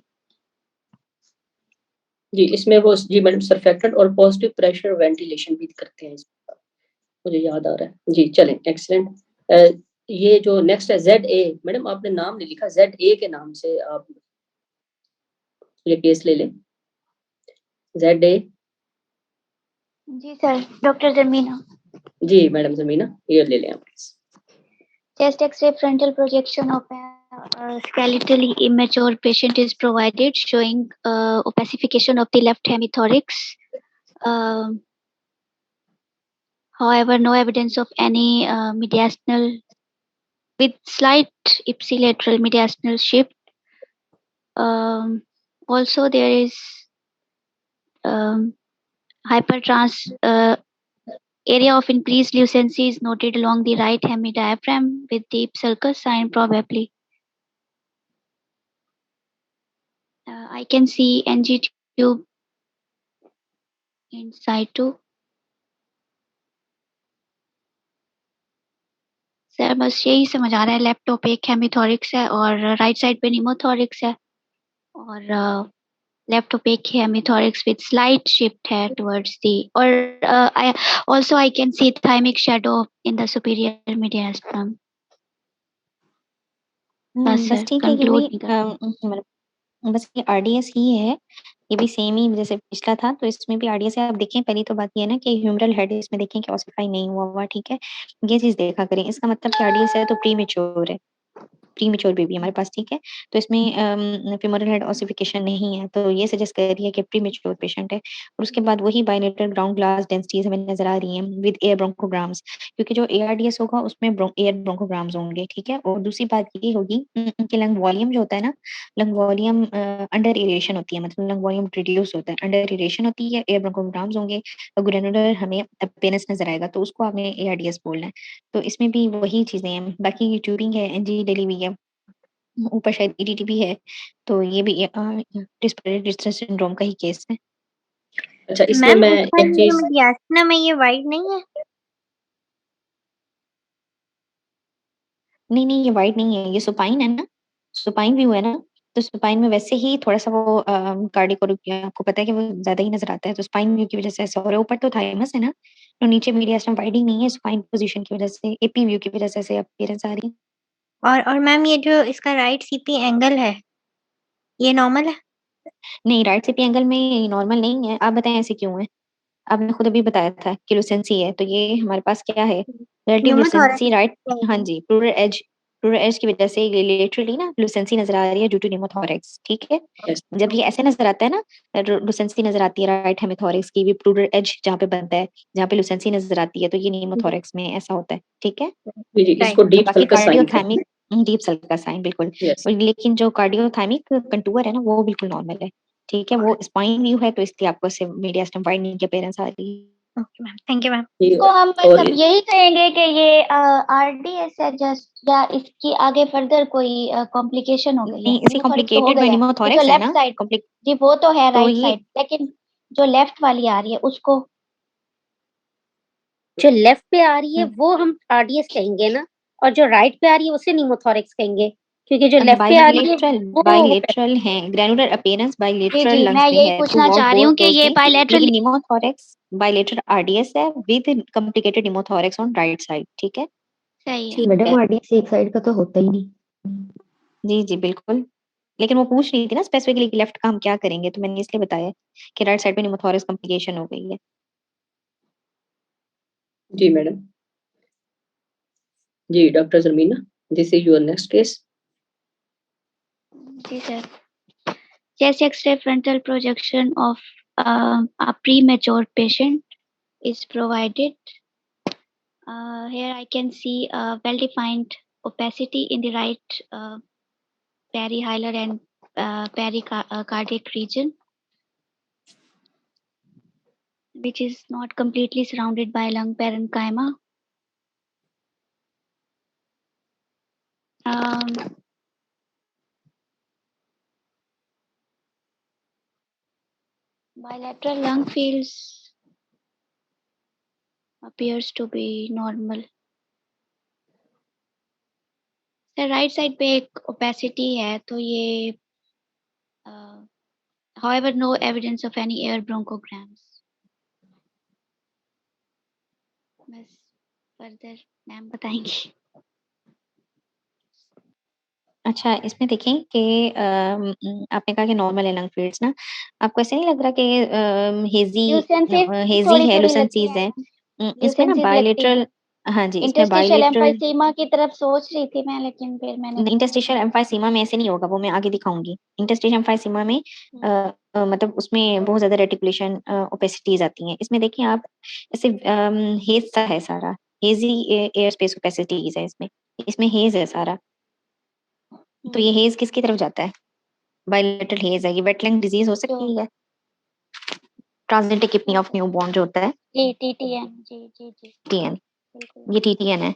जी इसमें वो जी मैडम सर्फेक्टेंट और पॉजिटिव प्रेशर वेंटिलेशन भी करते हैं इसमें, मुझे याद आ रहा है। जी चलें, एक्सीलेंट। ये जो नेक्स्ट है ZA, मैडम आपने नाम नहीं लिखा, ZA के नाम से आप ये केस ले लें। ZA। जी सर, डॉक्टर जमीना। जी मैडम जमीना, ये ले लें आप case. Chest X-ray frontal projection of a skeletally immature patient is provided, showing opacification of the left hemithorax. However, no evidence of any mediastinal with slight ipsilateral mediastinal shift. Also, there is hypertrans area of increased lucency is noted along the right hemidiaphragm with deep sulcus sign probably. I can see NG tube in situ. Sir बस यही समझ आ रहा है, left opaque हेमिथोरिक्स है और right side पे pneumothorax है और left opaque hemithorax with slight shift है टुवर्ड्स दी, और I also I can see thymic shadow in the superior mediastinum. बस बस सर, ठीक है, ये कंक्लूड भी नहीं कर बस ये RDS ही है, ये भी सेम ही जैसे पिछला था, तो इसमें भी RDS है। आप देखें, पहली तो बात ये है ना कि ह्यूमरल हेड इसमें देखें कि ऑसिफाई नहीं हुआ हुआ। ठीक है, ये चीज देखा करें, इसका मतलब कि RDS है तो प्रीमेच्योर है। प्रीमेच्योर बेबी हमारे पास, ठीक है। तो इसमें फेमोरल हेड ऑसिफिकेशन नहीं है, तो ये सजेस्ट कर रही है कि प्रीमेच्योर पेशेंट है। और उसके बाद वही बायलेटरल ग्राउंड ग्लास डेंसिटीज हमें नजर आ रही हैं विद एयर ब्रोंकोग्राम्स, क्योंकि जो ARDS होगा उसमें एयर ब्रोंकोग्राम्स होंगे, ठीक है। और दूसरी बात ये होगी कि लंग वॉल्यूम जो होता है ना, लंग वॉल्यूम अंडर एरेशन होती है, मतलब लंग वॉल्यूम रिड्यूस होता है, अंडर एरेशन होती है, एयर ब्रोंकोग्राम्स होंगे, ग्रेनुलर हमें अपीयरेंस नजर आएगा, तो उसको हमें ARDS बोलना है। तो इसमें भी वही चीजें हैं, बाकी ट्यूबिंग है, NG डेली है, ऊपर शायद EDT भी है, तो ये भी रेस्पिरेटरी डिस्ट्रेस सिंड्रोम का ही केस है। अच्छा, इसमें मैम मैं इसका एक ये चीज, मीडियास्टिनम में ये वाइड नहीं है? नहीं ये वाइट नहीं है, ये सुपाइन है ना, सुपाइन व्यू है ना। तो सुपाइन में वैसे ही थोड़ा सा वो कार्डिको, आपको पता है कि वो ज्यादा ही नजर आता है, तो स्पाइन व्यू की वजह से ऐसा हो रहा है। ऊपर तो थाइमस है ना, तो नीचे मीडियास्टम वाइडिंग नहीं है, स्पाइन पोजीशन की वजह से, AP व्यू की वजह से ऐसे अपीयरेंस आ रही है। और मैम ये जो इसका राइट CP एंगल है, ये नॉर्मल है? नहीं, राइट CP एंगल में नॉर्मल नहीं है। आप बताएं ऐसे क्यों है? आपने खुद अभी बताया था कि लुसेंसी है, तो ये हमारे पास क्या है, रिलेटिव लुसेंसी, न्यूमोथोरेक्स राइट। है हाँ ये। जी, प्लूरल एज की वजह से लेटरली ना लुसेंसी नजर आ रही है ड्यू टू निमोथोरेक्स, ठीक है। yes, जब ये ऐसे नजर आता है ना, लुसेंसी नजर आती है राइट हेमिथोरेक्स की भी, प्लूरल एज जहाँ पे बनता है, जहाँ पे लुसेंसी नजर आती है, तो ये निमोथोरेक्स में ऐसा होता है, ठीक है। जी जी, राइट। इसको तो डीप बाकी सल्कस साइन कहते कार्डियोथाइमिक, डीप सल का साइन बिल्कुल। हैं। यस, और लेकिन जो कार्डियोथाइमिक कंटूर है ना, वो बिल्कुल नॉर्मल है, ठीक है। वो स्पाइन व्यू है, तो इसलिए आपको से मीडियास्टम वाइडनिंग की अपीयरेंस आ रही है। Okay ma'am, thank you ma'am. ये इसको हम और मतलब यही कहेंगे कि ये RDS है जस्ट, या इसकी आगे फर्दर कोई कॉम्प्लिकेशन हो गई है? नहीं, इससे निमोथोरिक्स तो हो कॉम्प्लिकेटेड में गया, ये जो निमोथोरेक्स है लेफ्ट ना, साइड, कॉम्प्लिक जी वो तो है तो राइट ये साइड, लेकिन जो लेफ्ट वाली आ रही है उसको, जो लेफ्ट पे आ रही है वो हम RDS कहेंगे ना, और जो राइट पे आ रही है उसे निमोथोरिक्स कहेंगे, क्योंकि जो लेफ्ट पे आ रही है वो बाइलेटरल है, ग्रैनुलर अपीयरेंस जी बाइलेटरल जी, लंग्स मैं में यही है, पूछना थ्रू चाह रही बोथ हूँ कि डोर्स ये में, बायलैटरल लेकिन निमोथोरेक्स बाइलेटरल RDS है with complicated pneumothorax on right side, ठीक है। सही है। ठीक मैडम है। RDS एक साइड का तो होता ही नहीं। जी जी बिल्कुल, लेकिन वो पूछ रही थी ना स्पेसिफिकली कि लेफ्ट का हम क्या करेंगे, तो मैंने इसलिए बताया कि राइट साइड पे निमोथोरेक्स कॉम्प्लिकेशन हो गई है। जी मैडम। जी doctor Zarmina, this is your next case. जी sir, chest X-ray frontal projection of a premature patient is provided. Here I can see a well-defined opacity in the right perihilar and pericardiac region, which is not completely surrounded by lung parenchyma. Bilateral lung fields appears to be normal. Sir right side पे एक opacity है, तो ये however no evidence of any air bronchograms. बस further ma'am बताएंगी। अच्छा, इसमें देखें कि आपने कहा कि नॉर्मल है लंग फील्ड्स ना, आपको ऐसे नहीं लग रहा कि हेजी थोड़ी है, थोड़ी लगती लुसेंसीज है, है? इसमें ना ल्यूसेंसीज लगती है। बायलेटरल, हाँ जी, इसमें इंटरस्टिशियल बायलेटरल, एम्फाइसीमा की तरफ सोच रही थी मैं, लेकिन फिर मैंने इंटरस्टिशियल एम्फाइसीमा में ऐसे नहीं होगा, वो मैं आगे दिखाऊंगी। इंटरस्टिशियल एम्फाइसीमा में मतलब उसमें बहुत ज्यादा रेटिकुलेशन ओपेसिटीज आती हैं। इसमें देखिए आप, ऐसे हेज सा है सारा, हेजी एयर स्पेस ओपेसिटीज है इसमें, इसमें हेज है सारा। तो ये हेज किसकी तरफ जाता है? बायलेटरल हेज है, ये वेट लंग डिजीज हो सकती है, ट्रांजिटिव किपनी ऑफ न्यूबॉर्न जो होता है, जी TTN, जी जी जी TN, बिल्कुल। ये TTN है।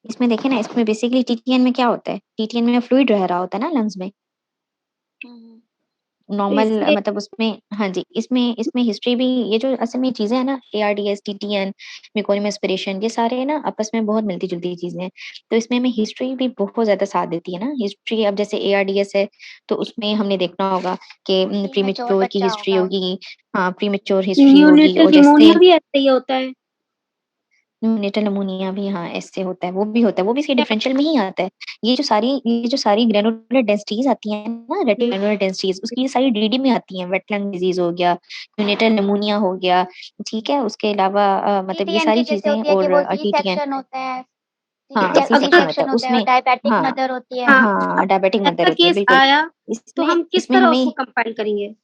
इसमें देखें ना, इसमें बेसिकली TTN में क्या होता है, TTN में फ्लूइड रह रहा होता है ना लंग्स में, नॉर्मल इसमें मतलब उसमें, हाँ जी, इसमें इसमें हिस्ट्री भी, ये जो असल में चीजें है ना, ARDS, TTN, मेकोनियम एस्पिरेशन, ये सारे ना आपस में बहुत मिलती जुलती चीजें हैं। तो इसमें हमें हिस्ट्री भी बहुत ज्यादा साथ देती है ना। हिस्ट्री अब जैसे ARDS है, तो उसमें हमने देखना होगा कि प्रीमेच्योर प्रीमेच्योर की बच्चा हिस्ट्री होगा। होगी, हाँ प्रीमेच्योर हिस्ट्री होगी। न्यूनेटल और निमोनिया जैसे भी ऐसा ही होता है। न्यूनेटल अमोनिया भी हाँ ऐसे होता है, वो भी होता है, वो भी इसके डिफरेंशियल में ही आता है। ये जो सारी ग्रेनुलर डेंसिटीज आती हैं ना, रेटिकुलर डेंसिटीज, उसकी ये सारी DD में आती हैं। वेट लंग डिजीज हो गया, न्यूनेटल निमोनिया हो गया, ठीक है। उसके अलावा मतलब ये TTN की सारी जैसे चीजें, होती है कि और वो G TTN, सेक्शन होता है, हाँ, सी सी सेक्शन होता सेक्शन है होता है, उसमें। डायबिटिक हाँ मदर होती है। हाँ, हाँ, डायबिटिक ऐसा मदर होती है, केस बिल्कुल। आया तो इसमें हम किस इसमें तरह हमें उसको कंपाइल करेंगे?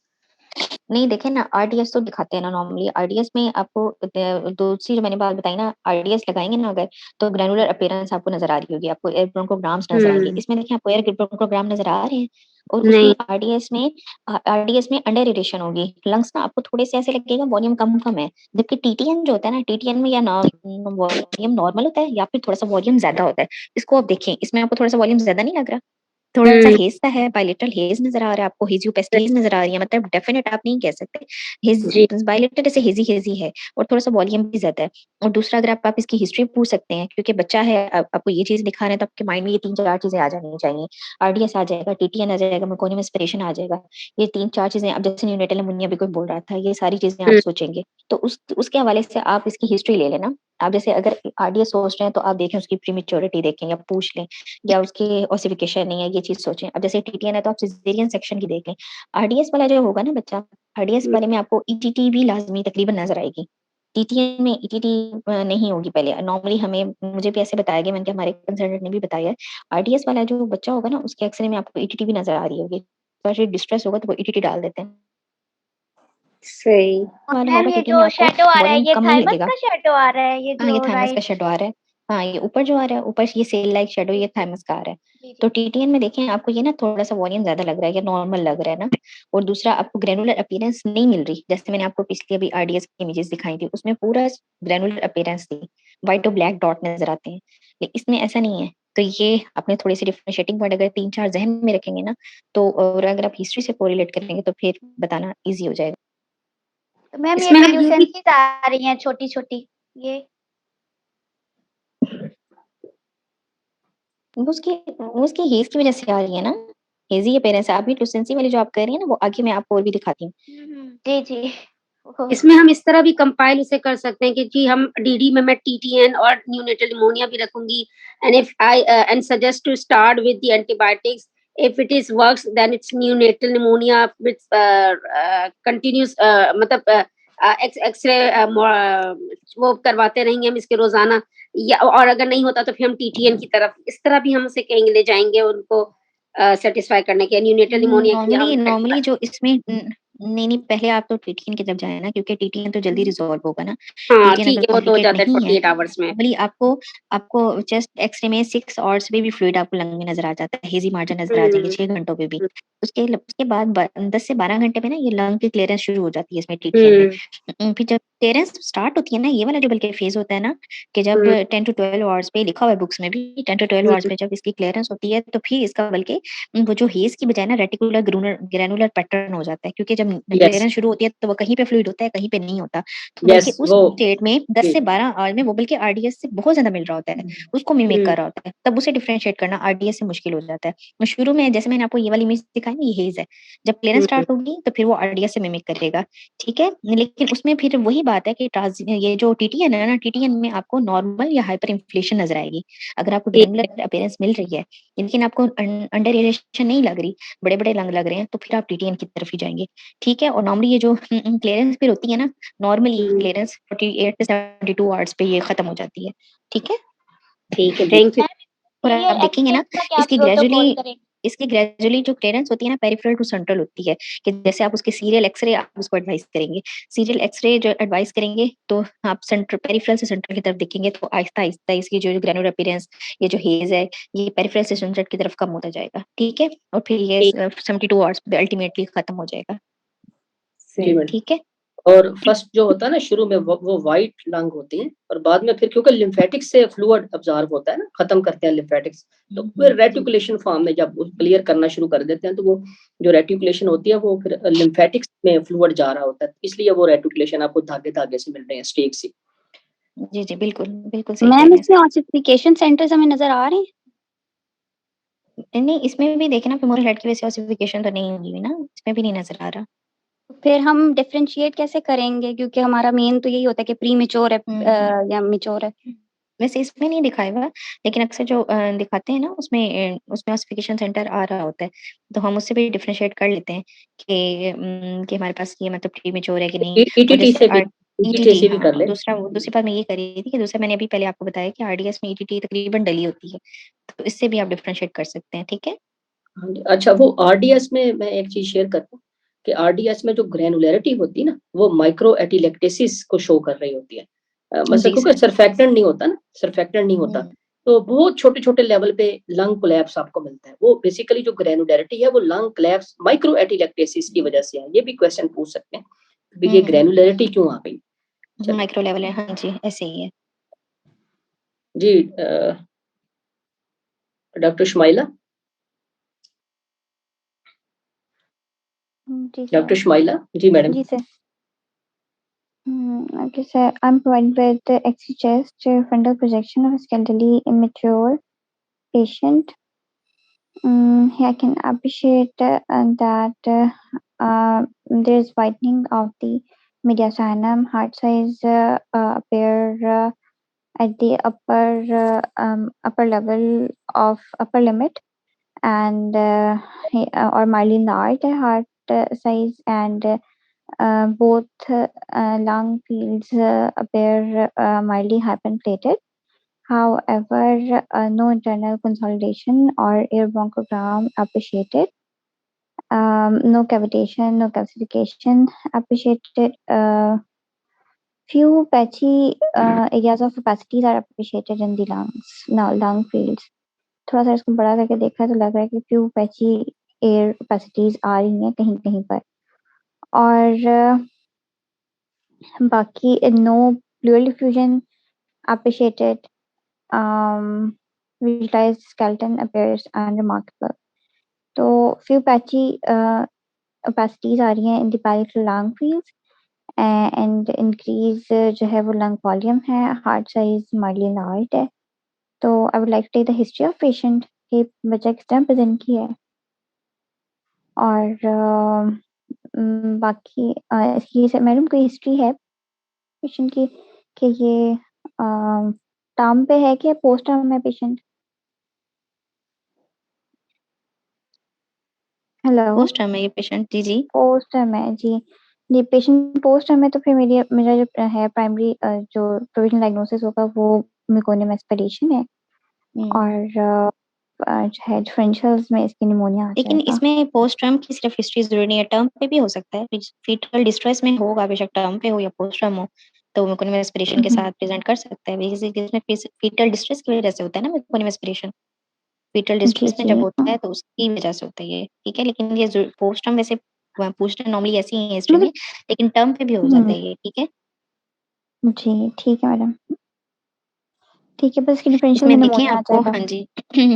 नहीं देखे ना, आरडीएस तो दिखाते हैं ना नॉर्मली। आरडीएस में आपको दूसरी जो मैंने बात बताई ना, आरडीएस लगाएंगे ना अगर, तो ग्रैनुलर अपीयरेंस आपको नजर आ रही होगी, आपको एयर ब्रोंकोग्राम्स नजर आएंगे। इसमें देखिए आपको एयर ब्रोंकोग्राम नजर आ रहे हैं। और नहीं। उसमें आरडीएस में अंडर इरेशन होगी, लंग्स ना आपको थोड़े से ऐसे लगेगा वॉल्यूम कम कम है। जबकि टीटीएन जो होता है ना, टीटीएन में या वॉल्यूम नॉर्मल होता है या फिर थोड़ा सा वॉल्यूम ज्यादा होता है। इसको आप देखें, इसमें आपको थोड़ा सा वॉल्यूम ज्यादा नहीं लग रहा? थोड़ा सा हम्म, हेज सा है, बायलेटरल हेज नजर आ रहा है आपको, हेजी ओपेसिटीज नजर आ रही है, मतलब डेफिनेट आप नहीं कह सकते। हेज जी। बायलेटरल ऐसे हेजी हेजी है और थोड़ा सा वॉल्यूम भी ज्यादा है। और दूसरा, अगर आप इसकी हिस्ट्री पूछ सकते हैं, क्योंकि बच्चा है, आपको ये चीज दिखा रहे हैं तो आपके माइंड में ये 3-4 चीजें आ जानी चाहिए। आरडीएस आ जाएगा, टीटीएन आ जाएगा, मेकोनियम एस्पिरेशन आ जाएगा। ये 3-4 चीजें, अब जैसे न्यूनेटल निमोनिया भी कोई बोल रहा था, ये सारी चीजें आप हम्म, सोचेंगे। तो उसके हवाले से आप इसकी हिस्ट्री ले लेना। आप जैसे अगर आरडीएस सोच रहे हैं तो आप देखें उसकी प्रीमेच्योरिटी देखें या पूछ लें, या उसकी ओसिफिकेशन नहीं है, ये चीज सोचें। अब जैसे टीटीएन है तो आप सिजेरियन सेक्शन की देख लें। आरडीएस वाला जो होगा ना बच्चा, आरडीएस वाले में आपको ईटीटी भी लाजमी तकरीबन नजर आएगी। टीटीएन में ईटीटी नहीं होगी पहले नॉर्मली, हमें मुझे भी ऐसे बताया गया, मैंने हमारे कंसल्टेंट ने भी बताया है। आरडीएस वाला जो बच्चा होगा ना, उसके एक्सरे में आपको ईटीटी भी नजर आ रही होगी। तो डिस्ट्रेस होगा तो वो ईटीटी डाल देते हैं। सही। और वाला मैम होगा ये टीटीएन में जो आपको शेडो आ रहा है, वॉल्यूम ये कम ही थाइमस लगेगा। का शेडो आ रहा है, ये हाँ, ये जो थाइमस का राइट। शेडो आ रहा है। हाँ, ये ऊपर जो आ रहा है, ऊपर ये सेल लाइक शेडो, ये थाइमस का आ रहा है। जी तो जी। टीटीएन में देखें आपको ये ना थोड़ा सा वॉल्यूम ज्यादा लग रहा है या नॉर्मल लग रहा है ना। और दूसरा, आपको ग्रेनुलर अपीयरेंस नहीं मिल रही, जैसे मैंने आपको पिछले अभी आरडीएस की इमेजेस दिखाई थी, उसमें पूरा ग्रेनुलर अपीयरेंस थी, व्हाइट और ब्लैक डॉट नजर आते हैं, लेकिन इसमें ऐसा नहीं है। तो ये अपने थोड़ी सी डिफरेंशिएटिंग पॉइंट अगर 3-4 जहन में रखेंगे ना, तो और अगर आप हिस्ट्री से कोरिलेट करेंगे तो फिर बताना इजी हो जाएगा। तो मैम ये इसमें हम ये भी पेल्यूसेंसीज आ रही हैं छोटी छोटी, ये वो उसकी हेज की वजह से आ रही है ना, हेजी अपीयरेंस। आप भी लुसेंसी वाली जो आप कर रही है ना, वो आगे मैं आपको और भी दिखाती हूँ। जी जी। ओहो। इसमें हम इस तरह भी कंपाइल उसे कर सकते हैं कि जी हम डीडी में मैं टीटीएन और न्यूनेटल निमोनिया भी रखूंगी, and if I and suggest to start with the antibiotics, if it is works then it's neonatal pneumonia with continuous मतलब एक्सरे वो करवाते रहेंगे हम इसके रोजाना, या और अगर नहीं होता तो फिर हम टीटीएन की तरफ इस तरह भी हम उसे कहेंगे, ले जाएंगे उनको सेटिस्फाई करने के न्यूनेटल निमोनिया की हम नॉर्मली जो इसमें नहीं पहले आप तो टीटीएन की तरफ जाए ना, क्योंकि टीटीएन तो जल्दी रिजॉल्व होगा ना। हाँ टीटीएन ठीक अगर है, वो तो हो कॉम्प्लिकेट जाता है नहीं है, 48 आवर्स में। नॉर्मली आपको आपको चेस्ट एक्सरे में 6 आवर्स पे भी फ्लूइड आपको लंग में नजर आ जाता है, हेजी मार्जिन नजर आ जाएंगे 6 घंटों पे भी। उसके बाद 10 से 12 घंटे में ना ये लंग की क्लियरेंस शुरू हो जाती है इसमें टीटीएन में। फिर जब क्लियरेंस स्टार्ट होती है ना, ये वाला जो बल्कि फेज होता है ना, कि जब 10 to 12 आवर्स पे लिखा हुआ है बुक्स में भी, 10 to 12 आवर्स पे जब इसकी क्लियरेंस होती है, तो फिर इसका बल्कि वो जो हेज की बजाय ना रेटिकुलर ग्रेनुलर पैटर्न हो जाता है, क्योंकि जब यस क्लियरेंस शुरू होती है तो वो कहीं पे फ्लूइड होता है, कहीं पे नहीं होता। तो बल्कि यस उस वो स्टेट में 10 से 12 आवर में वो बल्कि आरडीएस से बहुत ज्यादा मिल रहा होता है, उसको मिमिक कर रहा होता है, तब उसे डिफरेंशिएट करना आरडीएस से मुश्किल हो जाता है। शुरू में जैसे मैंने आपको ये वाली इमेज दिखाई ना, ये हेज है, जब क्लियरेंस स्टार्ट होगी तो फिर वो आरडीएस से मिमिक करेगा, ठीक है। लेकिन उसमें फिर वही बात है कि ये जो टीटीएन है ना, टीटीएन में आपको नॉर्मल या हाइपर इन्फ्लेशन नजर आएगी। अगर आपको ग्रेनुलर अपीयरेंस मिल रही है लेकिन आपको अंडर इरेशन नहीं लग रही, बड़े बड़े लंग लग रहे हैं, तो फिर आप टीटीएन की तरफ ही जाएंगे, ठीक है। और नॉर्मली ये जो क्लियरेंस फिर होती है ना, नॉर्मली क्लियरेंस 48 से 72 आवर्स पे ये खत्म हो जाती है, ठीक है। ठीक है, थैंक यू। और ये आप देखेंगे एक्सरे ना, का क्या इसकी प्रोटोकॉल ग्रेजुअली करेंगे? इसकी ग्रेजुअली जो क्लियरेंस होती है ना, पेरिफेरल टू सेंट्रल होती है, कि जैसे आप उसके सीरियल एक्सरे आप उसको एडवाइस करेंगे, सीरियल एक्सरे जो एडवाइस करेंगे तो आप सेंटर पेरिफेरल से सेंट्रल की तरफ देखेंगे, तो आहिस्ता आहिस्ता इसकी जो ग्रेनुलर अपीयरेंस, ये जो हेज है, ये पेरिफेरल से सेंट्रल की तरफ कम होता जाएगा, ठीक है। और फिर ये 72 आवर्स पे अल्टीमेटली खत्म हो जाएगा, जी मैडम। ठीक है। और फर्स्ट जो होता है ना शुरू में वो वाइट लंग होती है, और बाद में फिर क्योंकि लिम्फेटिक्स से फ्लूइड अब्जॉर्ब होता है ना, खत्म करते हैं लिम्फेटिक्स, तो फिर रेटिकुलेशन फॉर्म में जब क्लियर करना शुरू कर देते हैं, तो वो जो रेटिकुलेशन होती है वो फिर लिम्फेटिक्स में फ्लूइड जा रहा होता है, इसलिए वो रेटिकुलेशन आपको धागे धागे से मिल रहे हैं, स्टेक से। जी जी बिल्कुल बिल्कुल सही कह मैम रहे इसमें ऑसिफिकेशन सेंटर्स हमें नजर आ रहे हैं? हैं। नहीं, इसमें भी देखे ना, फेमोरल हेड की वजह से ऑसिफिकेशन तो नहीं हुई ना, इसमें भी नहीं नजर आ रहा। फिर हम डिफरेंशिएट कैसे करेंगे, क्योंकि हमारा मेन तो यही होता है कि प्री मेच्योर है या मेच्योर है। वैसे इसमें नहीं दिखाया हुआ, लेकिन अक्सर जो दिखाते हैं ना, उसमें ऑसिफिकेशन सेंटर आ रहा होता है, तो हम उससे भी डिफरेंशिएट कर लेते हैं कि हमारे पास ये मतलब प्रीमेच्योर है कि नहीं। और ईटीटी से जैसे भी ETT से भी कर ले। दूसरी बात मैं ये कर रही थी कि दूसरा मैंने अभी पहले आपको बताया कि RDS में ETT तकरीबन डली होती है, तो इससे भी आप डिफरेंशिएट कर सकते हैं, ठीक है? हाँ जी, अच्छा वो RDS में मैं एक चीज शेयर करता हूँ कि RDS में जो ग्रेनुलैरिटी होती है ना, वो माइक्रो एटिलेक्टेसिस को शो कर रही होती है। मतलब क्योंकि सरफेक्टेंट नहीं होता ना, सरफेक्टेंट नहीं होता, तो बहुत छोटे छोटे लेवल पे लंग कोलैप्स आपको मिलता है। वो बेसिकली जो ग्रेनुलैरिटी है वो लंग कोलैप्स माइक्रो एटिलेक्टेसिस की वजह से है। ये भी क्वेश्चन पूछ सकते हैं कि ये ग्रेनुलैरिटी क्यों आ गई। माइक्रो लेवल है, हाँ जी, ऐसे ही है जी। डॉक्टर शुमाइला, जी डॉक्टर सर। शुमाइला, जी मैडम। जी sir. Okay, sir. I'm provided with the X-ray chest frontal projection of a skeletally immature patient. Here I can appreciate that there is widening of the mediastinum. Heart size appear at the upper level of upper limit, and or mildly enlarged heart size, and both lung fields appear mildly hyperinflated. However, no internal consolidation or air bronchogram appreciated. No cavitation, no calcification appreciated. Few patchy areas of opacities are appreciated in the lungs. Now, lung fields. थोड़ा सा इसको बड़ा करके देखा तो लग रहा है कि few patchy air opacities आ रही हैं कहीं कहीं पर, और बाकी no pleural diffusion appreciated. Visualized skeleton appears unremarkable. तो few patchy opacities आ रही हैं in the parietal lung fields, and increase जो है वो lung volume है, heart size mildly enlarged है. तो I would like to take the history of patient कि बच्चा किस तरह प्रेजेंट किया है, और बाकी इसकी मैडम कोई हिस्ट्री है पेशेंट की कि ये टर्म पे है कि पोस्ट टर्म है पेशेंट? हेलो, पोस्ट टर्म है ये पेशेंट, जी जी पोस्ट टर्म है जी। जी पेशेंट पोस्ट टर्म है, तो फिर मेरा जो है प्राइमरी जो प्रोविजनल डायग्नोसिस होगा वो मेकोनियम एस्पिरेशन है, और जो है डिफरेंशियल्स में इसकी निमोनिया आ लेकिन जाएगा। इसमें पोस्ट टर्म की सिर्फ हिस्ट्री जरूरी नहीं है, टर्म पे भी हो सकता है। फीटल डिस्ट्रेस में होगा, बेशक टर्म पे हो या पोस्ट टर्म हो, तो मेकोनियम एस्पिरेशन के साथ प्रेजेंट कर सकता है। इसमें फीटल डिस्ट्रेस की वजह से होता है ना मेकोनियम एस्पिरेशन, फीटल जी डिस्ट्रेस में जी जब होता है तो उसकी वजह से होता है ये, ठीक है। लेकिन ये पोस्ट टर्म वैसे पूछते नॉर्मली ऐसी ही है हिस्ट्री में, लेकिन टर्म पे भी हो जाता है ये, ठीक है। जी ठीक है मैडम, ठीक है, बस इसकी डिफरेंशियल इसमें में देखें निमोनिया आ आपको, जाएगा। हाँ जी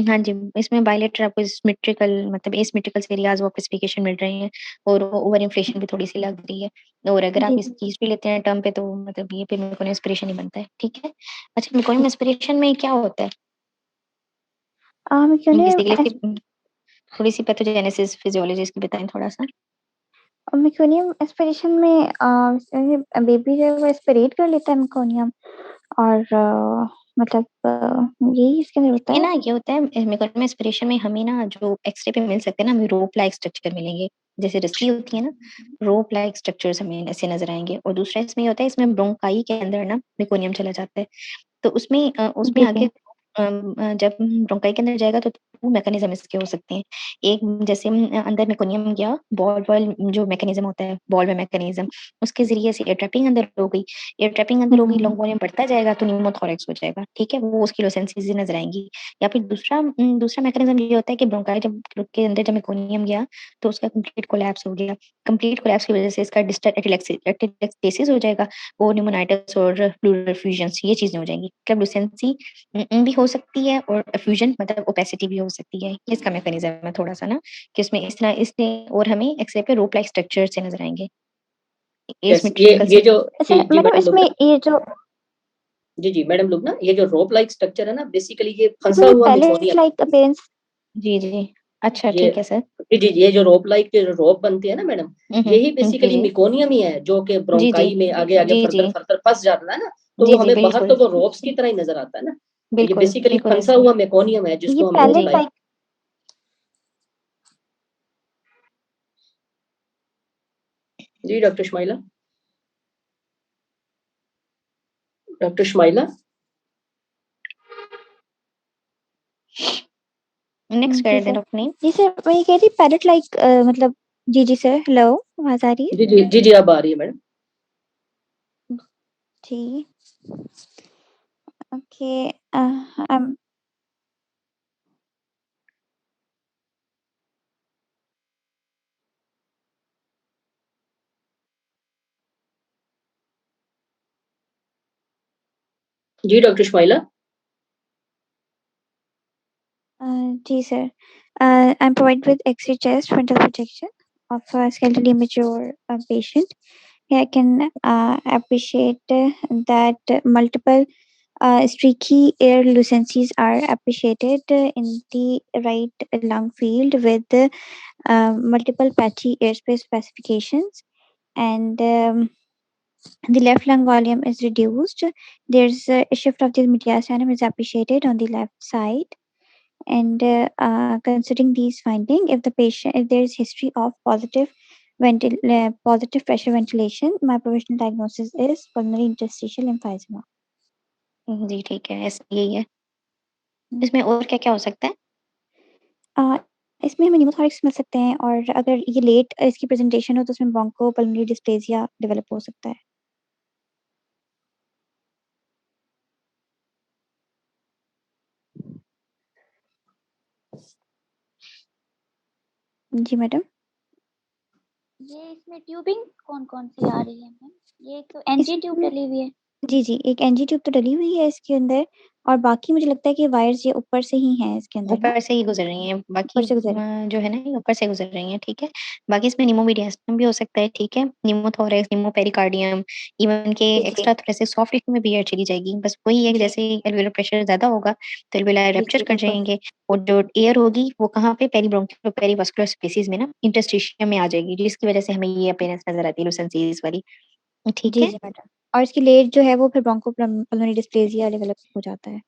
हाँ जी, इसमें बायलेटरल आपको सिमेट्रिकल मतलब एसिमेट्रिकल एरियाज ऑफ स्पेसिफिकेशन मिल रहे हैं, और ओवर इन्फ्लेशन भी थोड़ी सी लग रही है। और अगर आप जी इस चीज भी लेते हैं टर्म पे, तो मतलब ये पे मेकोनियम एस्पिरेशन ही बनता है, ठीक है। अच्छा, मेकोनियम एस्पिरेशन में क्या होता है बेसिकली? थोड़ी सी पैथोजेनेसिस फिजियोलॉजी इसकी बताएं थोड़ा सा। मेकोनियम एस्पिरेशन में बेबी जो है वो एस्पिरेट कर लेता है मेकोनियम, और मतलब यही इसके अंदर होता ये है। ना ये होता है मेकोनियम एस्पिरेशन में हमें ना जो एक्सरे पे मिल सकते हैं ना, हमें रोप लाइक स्ट्रक्चर मिलेंगे, जैसे रस्सी होती है ना, रोप लाइक स्ट्रक्चर्स हमें ऐसे नजर आएंगे। और दूसरा इसमें ये होता है, इसमें ब्रोंकाई के अंदर ना मेकोनियम चला जाता है, तो उसमें जी जी आगे जब ब्रोंकाई के अंदर जाएगा तो 2 मैकेनिज्म इसके हो सकते हैं। एक जैसे अंदर मेकोनियम गया, बॉल वॉल जो मैकेनिज्म होता है, बॉल में मैकेनिज्म, उसके जरिए से एयर ट्रैपिंग अंदर हो गई। एयर ट्रैपिंग अंदर होगी, लॉन्ग वॉल्यूम बढ़ता जाएगा तो न्यूमोथोरैक्स हो जाएगा, ठीक है। वो उसकी लोसेंसीज नजर आएंगी। या फिर दूसरा मैकेनिज्म ये होता है कि ब्रोंकाई जब के अंदर जब मेकोनियम गया तो उसका कंप्लीट कोलैप्स हो गया। कंप्लीट कोलैप्स की वजह से इसका डिस्टल एटिलेक्टेसिस हो जाएगा, और न्यूमोनाइटिस और प्लूरल फ्यूजन्स, ये चीजें हो जाएंगी। मतलब लुसेंसी भी हो सकती है, और फ्यूजन मतलब ओपेसिटी भी हो सकती है। ये इसका मैकेनिज्म है थोड़ा सा ना, कि उसमें इस तरह इसलिए, और हमें एक्सरे पे रोप लाइक स्ट्रक्चर से नजर आएंगे यस, एसिमेट्रिकल ये जो अच्छा जी जी मैडम मैडम लोग इसमें ना, ये जो जी जी मैडम लोग ना, ये जो रोप लाइक स्ट्रक्चर है ना, बेसिकली ये फंसा ये हुआ पैलेट मेकोनियम। Like appearance. जी जी अच्छा ये ठीक है सर। जी जी, ये जो रोप लाइक जो रोप बनती है ना मैडम, यही जी बेसिकली जी मेकोनियम ही है, जो कि जी जी ब्रोंकाई में आगे आगे जी फर्दर जी फर्दर फंस जाता है ना, तो जी वो जी हमें बाहर बिल्कुल तो वो रोप्स की तरह ही नजर आता है ना। ये बिल्कुल बेसिकली बिल्कुल फंसा ऐसे हुआ मेकोनियम है ये जिसको हम रोप पैलेट जी लाइक। लाइक जी doctor Shumaila. Dr. Shmaila? Next कर दे डॉक्टर ने। जी सर, मैं ये कह रही पैरेट लाइक मतलब जी सर, हेलो आवाज आ रही है? जी अब आ रही है मैडम। जी ओके। जी डॉक्टर शमाइला। जी sir, I'm provided with X-ray chest frontal projection of a skeletally immature patient. Here I can appreciate that multiple streaky air lucencies are appreciated in the right lung field with multiple patchy airspace specifications, and the left lung volume is reduced. There's a shift of the mediastinum is appreciated on the left side. And considering these findings, if there is history of positive positive pressure ventilation, my provisional diagnosis is pulmonary interstitial emphysema. जी ठीक है, ऐसे यही है। इसमें और क्या-क्या हो सकता है? इसमें हमें न्यूमोथॉरिक्स मिल सकते हैं, और अगर ये लेट इसकी प्रेजेंटेशन हो तो उसमें ब्रोंको पल्मोनरी डिस्प्लेसिया डेवलप हो सकता है। जी मैडम। ये इसमें ट्यूबिंग कौन-कौन सी आ रही है मैम? ये एक तो एनजी ट्यूब डली हुई है। जी, एक एनजी ट्यूब तो डली हुई है इसके अंदर, और बाकी मुझे लगता है कि वायर्स ये ऊपर से ही हैं इसके अंदर ना? ऊपर से ही गुज़र रही हैं, बाकी ऊपर से गुजर जो है ना ये ऊपर से गुज़र रही हैं, ठीक है? बाकी इसमें निमोमीडियास्टिनम भी हो सकता है, ठीक है? निमोथोरैक्स, निमोपेरिकार्डियम, इवन के जी, जी। एक्स्ट्रा थोरेसिक सॉफ्ट टिश्यू में भी एयर चली जाएगी। बस वही है कि जैसे ही एल्वेओलर प्रेशर ज़्यादा होगा, तो एल्वेओलाई जी, रप्चर जी, कर बिल्कुल। जाएँगे, और जो एयर होगी वो कहाँ पे पेरीब्रोंकियल और पेरीवास्कुलर स्पेसेस में ना इंटरस्टिशियम में आ जाएगी, जिसकी वजह से हमें ये अपीयरेंस नज़र आती है लुसेंसीज़ वाली। ठीक जी, है? जी मैडम। और इसकी लेट जो है वो फिर ब्रोंको पल्मोनरी डिस्प्लेसिया डेवलप हो जाता है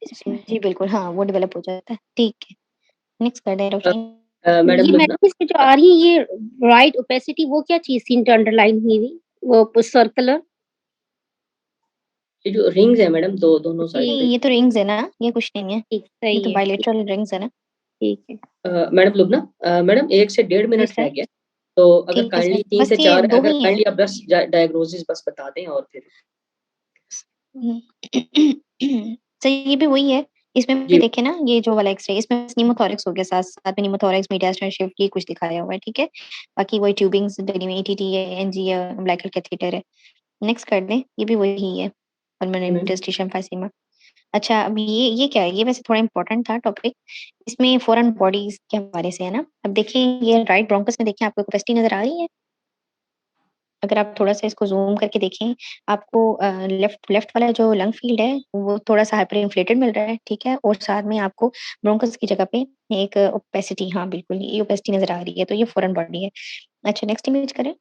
इसमें। जी बिल्कुल, हाँ, वो डेवलप हो जाता है। ठीक है, नेक्स्ट कर दें डॉक्टर। मैडम ये लुबना? मैडम इसमें जो आ रही है ये राइट ओपेसिटी वो क्या चीज़ थी जो अंडरलाइन हुई हुई? वो सर्कुलर? ये जो रिंग्स है मैडम दोनों साइड नहीं, पे। ये तो रिंग्स है ना, ये कुछ नहीं है। ठीक, ये सही तो है। बायलैटरल रिंग्स है ना। ठीक है। मैडम लुबना, मैडम 1 से 1.5 जी मिनट रह सर। गया, तो अगर ठीक है काइंडली सर, 3 बस से ये 4 2 अगर ही हैं। काइंडली आप बस डायग्नोसिस बस बता दें और फिर सर ये भी वही है, इसमें भी जी। देखिए ना ये जो वाला एक्स-रे इसमें निमोथोरैक्स हो गया, साथ में निमोथोरैक्स, मीडियास्टिनम शिफ्ट ये कुछ दिखाया हुआ है, ठीक है? बाकी वही ट्यूबिंग्स डली हुई ईटीटी है, एनजी है, अम्बिलिकल कैथेटर है। नेक्स्ट कर दें, ये भी वही है, पल्मोनरी मैम। इंटरस्टिशियल एम्फीसिमा। अच्छा, अब ये क्या है? ये वैसे थोड़ा इम्पोर्टेंट था टॉपिक। इसमें फॉरेन बॉडीज़ के हवाले से है ना। अब देखिए ये राइट ब्रोंकस में देखिए आपको कैपेसिटी नज़र आ रही है? अगर आप थोड़ा-सा इसको ज़ूम करके देखें, आपको लेफ्ट लेफ्ट वाला जो लंग फील्ड है, वो थोड़ा-सा हाइपर इन्फ्लेटेड मिल रहा है, ठीक है? और साथ में आपको ब्रोंकस की जगह पे एक ओपेसिटी, हाँ, बिल्कुल, ये ओपेसिटी नज़र आ रही है, तो ये फॉरेन बॉडी है। अच्छा, नेक्स्ट इमेज करें।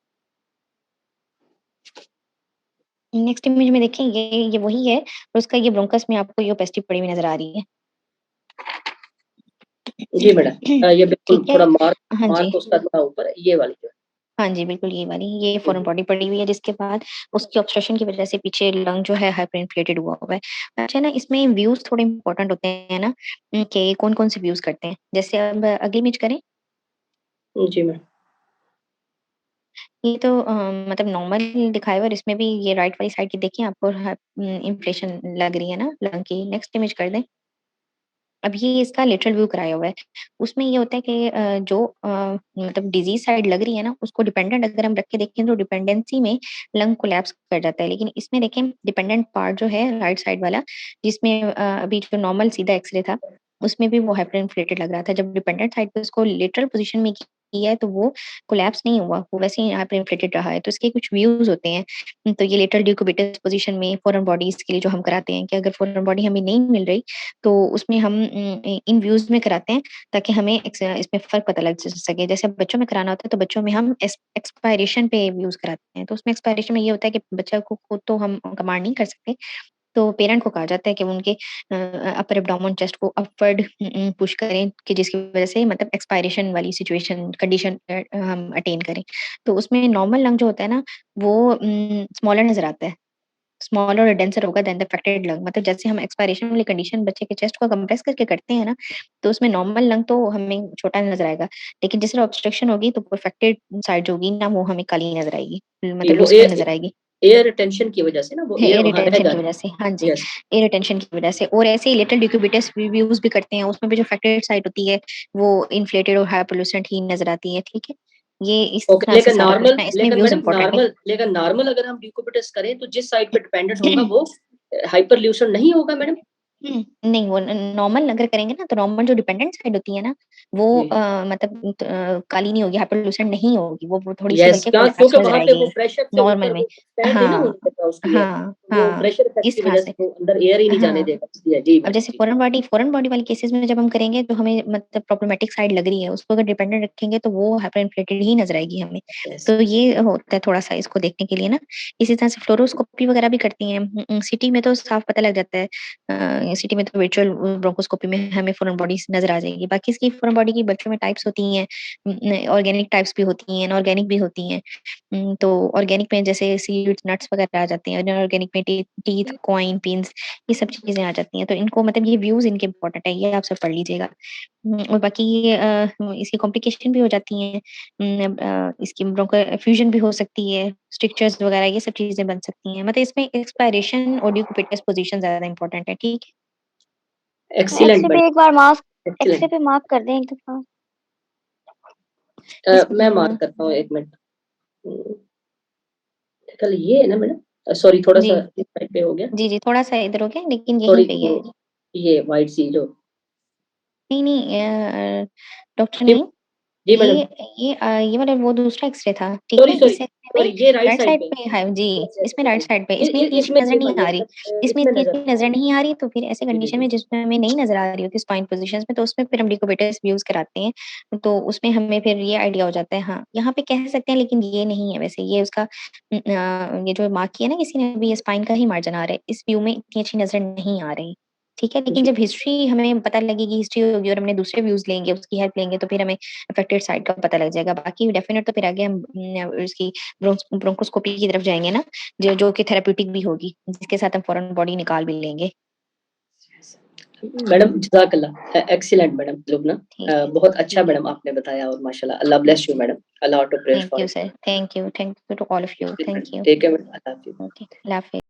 नेक्स्ट इमेज में देखें ये वही है, और उसका ये ब्रोंकस में आपको ये ओपेसिटी पड़ी हुई नज़र आ रही है। जी मैडम, ये बिल्कुल ठीक है? थोड़ा हाँ जी। मार्क उसका थोड़ा ऊपर है, ये वाली जो है। हाँ जी, बिल्कुल ये वाली, ये फॉरेन बॉडी पड़ी हुई है, जिसके बाद उसकी ऑब्स्ट्रक्शन की वजह से पीछे लंग जो है हाइपर इन्फ्लेटेड हुआ हुआ है। अच्छा ना, इसमें व्यूज़ थोड़े इम्पोर्टेंट होते हैं ना, कि कौन-कौन से व्यूज़ करते हैं। जैसे अब अगली इमेज करें। जी मैम। ये तो मतलब नॉर्मल दिखाया हुआ है, और इसमें भी ये राइट वाली साइड की देखिए आपको इन्फ्लेशन लग रही है ना लंग की। नेक्स्ट इमेज कर दें। अब ये इसका लेटरल व्यू कराया हुआ है। उसमें ये होता है कि जो मतलब डिज़ीज़ साइड लग रही है ना, उसको डिपेंडेंट अगर हम रख के देखें तो डिपेंडेंसी में लंग कोलैप्स कर जाता है। लेकिन इसमें देखें डिपेंडेंट पार्ट जो है राइट साइड वाला, जिसमें अभी जो नॉर्मल सीधा एक्स-रे था, उसमें भी वो हाइपर इन्फ्लेटेड लग रहा था। जब डिपेंडेंट साइड पे उसको लेटरल पोज़ीशन में किया है तो वो कोलैप्स नहीं हुआ, वो वैसे ही हाइपर इन्फ्लेटेड रहा है। तो इसके कुछ व्यूज़ होते हैं। तो ये लेटरल डिक्यूबिटस पोज़ीशन में फॉरेन बॉडीज़ के लिए जो हम कराते हैं कि अगर फॉरेन बॉडी हमें नहीं मिल रही, तो उसमें हम इन व्यूज़ में कराते हैं, ताकि हमें इसमें फ़र्क पता लग सके। जैसे बच्चों में कराना होता है, तो बच्चों में हम एक्सपायरेशन पे व्यूज़ कराते हैं। तो उसमें एक्सपायरेशन में ये होता है कि बच्चा को खुद तो हम कमांड नहीं कर सकते, तो पेरेंट को कहा जाता है कि वो उनके अपर एब्डोमेन चेस्ट को अपवर्ड पुश करें, कि जिसकी वज़ह से मतलब एक्सपायरेशन वाली सिचुएशन कंडीशन हम अटेन करें। तो उसमें नॉर्मल लंग जो होता है ना, वो स्मॉलर नज़र आता है। स्मॉलर और डेंसर होगा देन द अफेक्टेड लंग। मतलब जैसे हम एक्सपायरेशन वाली कंडीशन बच्चे के चेस्ट को कंप्रेस करके करते हैं ना, तो उसमें नॉर्मल लंग तो हमें छोटा नजर आएगा, लेकिन जिस तरह ऑब्स्ट्रक्शन होगी तो अफेक्टेड साइड जो होगी ना वो हमें काली नजर आएगी, मतलब वो लूज नजर आएगी। एयर रिटेंशन की वजह से ना, वो एयर एयर वहां रह रिटेंशन की जाती वजह से, हाँ जी, है। Yes. एयर रिटेंशन की वजह से। और ऐसे ही लिटिल डिक्यूबिटस व्यूज भी करते हैं, उसमें भी जो अफेक्टेड साइड होती है वो इन्फ्लेटेड और हाइपरलूसेंट ही नजर आती है, ठीक है। ये इस ओके, तरह से लेकिन सारा नॉर्मल, प्रश्न है, इसमें लेकिन व्यूज मैडम इंपॉर्टेंट है। नॉर्मल, लेकिन नॉर्मल अगर हम डिक्यूबिटस करें तो जिस साइड पे डिपेंडेंट होगा वो हाइपरल्यूशन नहीं होगा मैडम? नहीं, वो नॉर्मल अगर करेंगे ना तो नॉर्मल जो डिपेंडेंट साइड होती है ना वो मतलब काली नहीं होगी, हाइपरलूसेंट नहीं होगी, वो थोड़ी सी यस, बल्कि क्योंकि कोलैप्स नजर वहां पे वो आएगी प्रेशर से नॉर्मल ऊपर में। वो स्टैंड नहीं ना होने हाँ देता उसके लिए, हाँ वो हाँ, प्रेशर इफेक्ट इस की तरह वजह से। से वो अंदर एयर ही नहीं जाने हाँ, देगा इसलिए। जी अब मैडम जैसे जी। फॉरेन बॉडी वाले केसेस में जब हम करेंगे तो हमें मतलब प्रॉब्लमेटिक साइड लग रही है, उसको अगर डिपेंडेंट रखेंगे तो वो हाइपर इन्फ्लेटेड ही नजर आएगी हमें। Yes. तो ये होता है थोड़ा सा इसको देखने के लिए ना। इसी तरह से फ्लोरोस्कोपी वगैरह भी करती हैं, सिटी में तो साफ पता लग जाता है, सिटी में तो वर्चुअल ब्रोंकोस्कोपी में हमें फॉरेन बॉडी नजर आ जाएगी। बाकी इसकी फॉरेन बॉडी की बच्चों में टाइप्स होती हैं, ऑर्गेनिक टाइप्स भी होती हैं, इनऑर्गेनिक भी होती हैं। तो ऑर्गेनिक में जैसे सीड्स नट्स वगैरह आ जाते हैं, इनऑर्गेनिक में टीथ कॉइन पिंस ये सब चीजें आ जाती हैं। तो इनको मतलब ये व्यूज इनके इंपॉर्टेंट है, ये आप सब पढ़ लीजिएगा। और बाकी ये इसकी कॉम्प्लिकेशन भी हो जाती हैं, इसकी ब्रोंकोफ्यूजन भी हो सकती है, स्ट्रिक्चर्स वगैरह ये सब चीजें बन सकती हैं। मतलब इसमें एक्सपायरेशन और डिक्यूबिटस पोजीशन ज्यादा इंपॉर्टेंट है, ठीक है। एक्सीलेंट एक्सरे पे मैडम, एक बार मार्क एक्सरे एक्सीलेंट। पे मार्क कर दें एक दफा। मैं मार्क करता हूँ, एक मिनट। कल ये है ना मैडम, सॉरी थोड़ा जी सा इस साइड पे हो गया, जी थोड़ा सा इधर हो गया, लेकिन यहीं सॉरी। पे ही है। ये वाइट सी जो, नहीं नहीं डॉक्टर जी नहीं, जी मैडम, ये वाला वो दूसरा एक्सरे था, ठीक सॉरी है। सॉरी इस एक्सरे सॉरी, में ये राइट राइट साइड साइड पे। पे है जी, Yes, yes, इसमें yes, राइट yes. साइड पे, इसमें इतनी अच्छी इसमें नजर जी नहीं आ रही, इसमें इसमें इतनी नजर, अच्छी नजर नहीं आ रही। तो फिर ऐसे जी जी कंडीशन जी। में जिसमें हमें नहीं नजर आ रही होती स्पाइन पोजीशंस में, तो उसमें फिर हम डिक्यूबिटस यूज कराते हैं, तो उसमें हमें फिर ये आइडिया हो जाता है। हाँ, यहाँ पे कह सकते हैं, लेकिन ये नहीं है वैसे, ये उसका ये जो मार्क किया ना किसी ने भी, ये स्पाइन का ही मार्जिन आ रहा है, इस व्यू में इतनी अच्छी नजर नहीं आ रही, ठीक है। लेकिन जी जब हिस्ट्री हमें पता लगेगी, हिस्ट्री होगी और हमने दूसरे व्यूज लेंगे, उसकी हेल्प लेंगे, तो फिर हमें अफेक्टेड साइड का पता लग जाएगा। बाकी डेफिनेट तो फिर आगे हम इसकी ब्रोंकोस्कोपी की तरफ जाएंगे ना, जो कि थेराप्यूटिक भी होगी, जिसके साथ हम फॉरेन बॉडी निकाल भी लेंगे। मैडम जज़ाकल्लाह, एक्सीलेंट मैडम लुबना, बहुत अच्छा मैडम आपने बताया, और माशाल्लाह, Allah bless you madam, Allah to prayer thank for you sir, thank you to all of you, thank you. Take care madam, Allah हाफिज़। ओके, अल्लाह हाफिज़।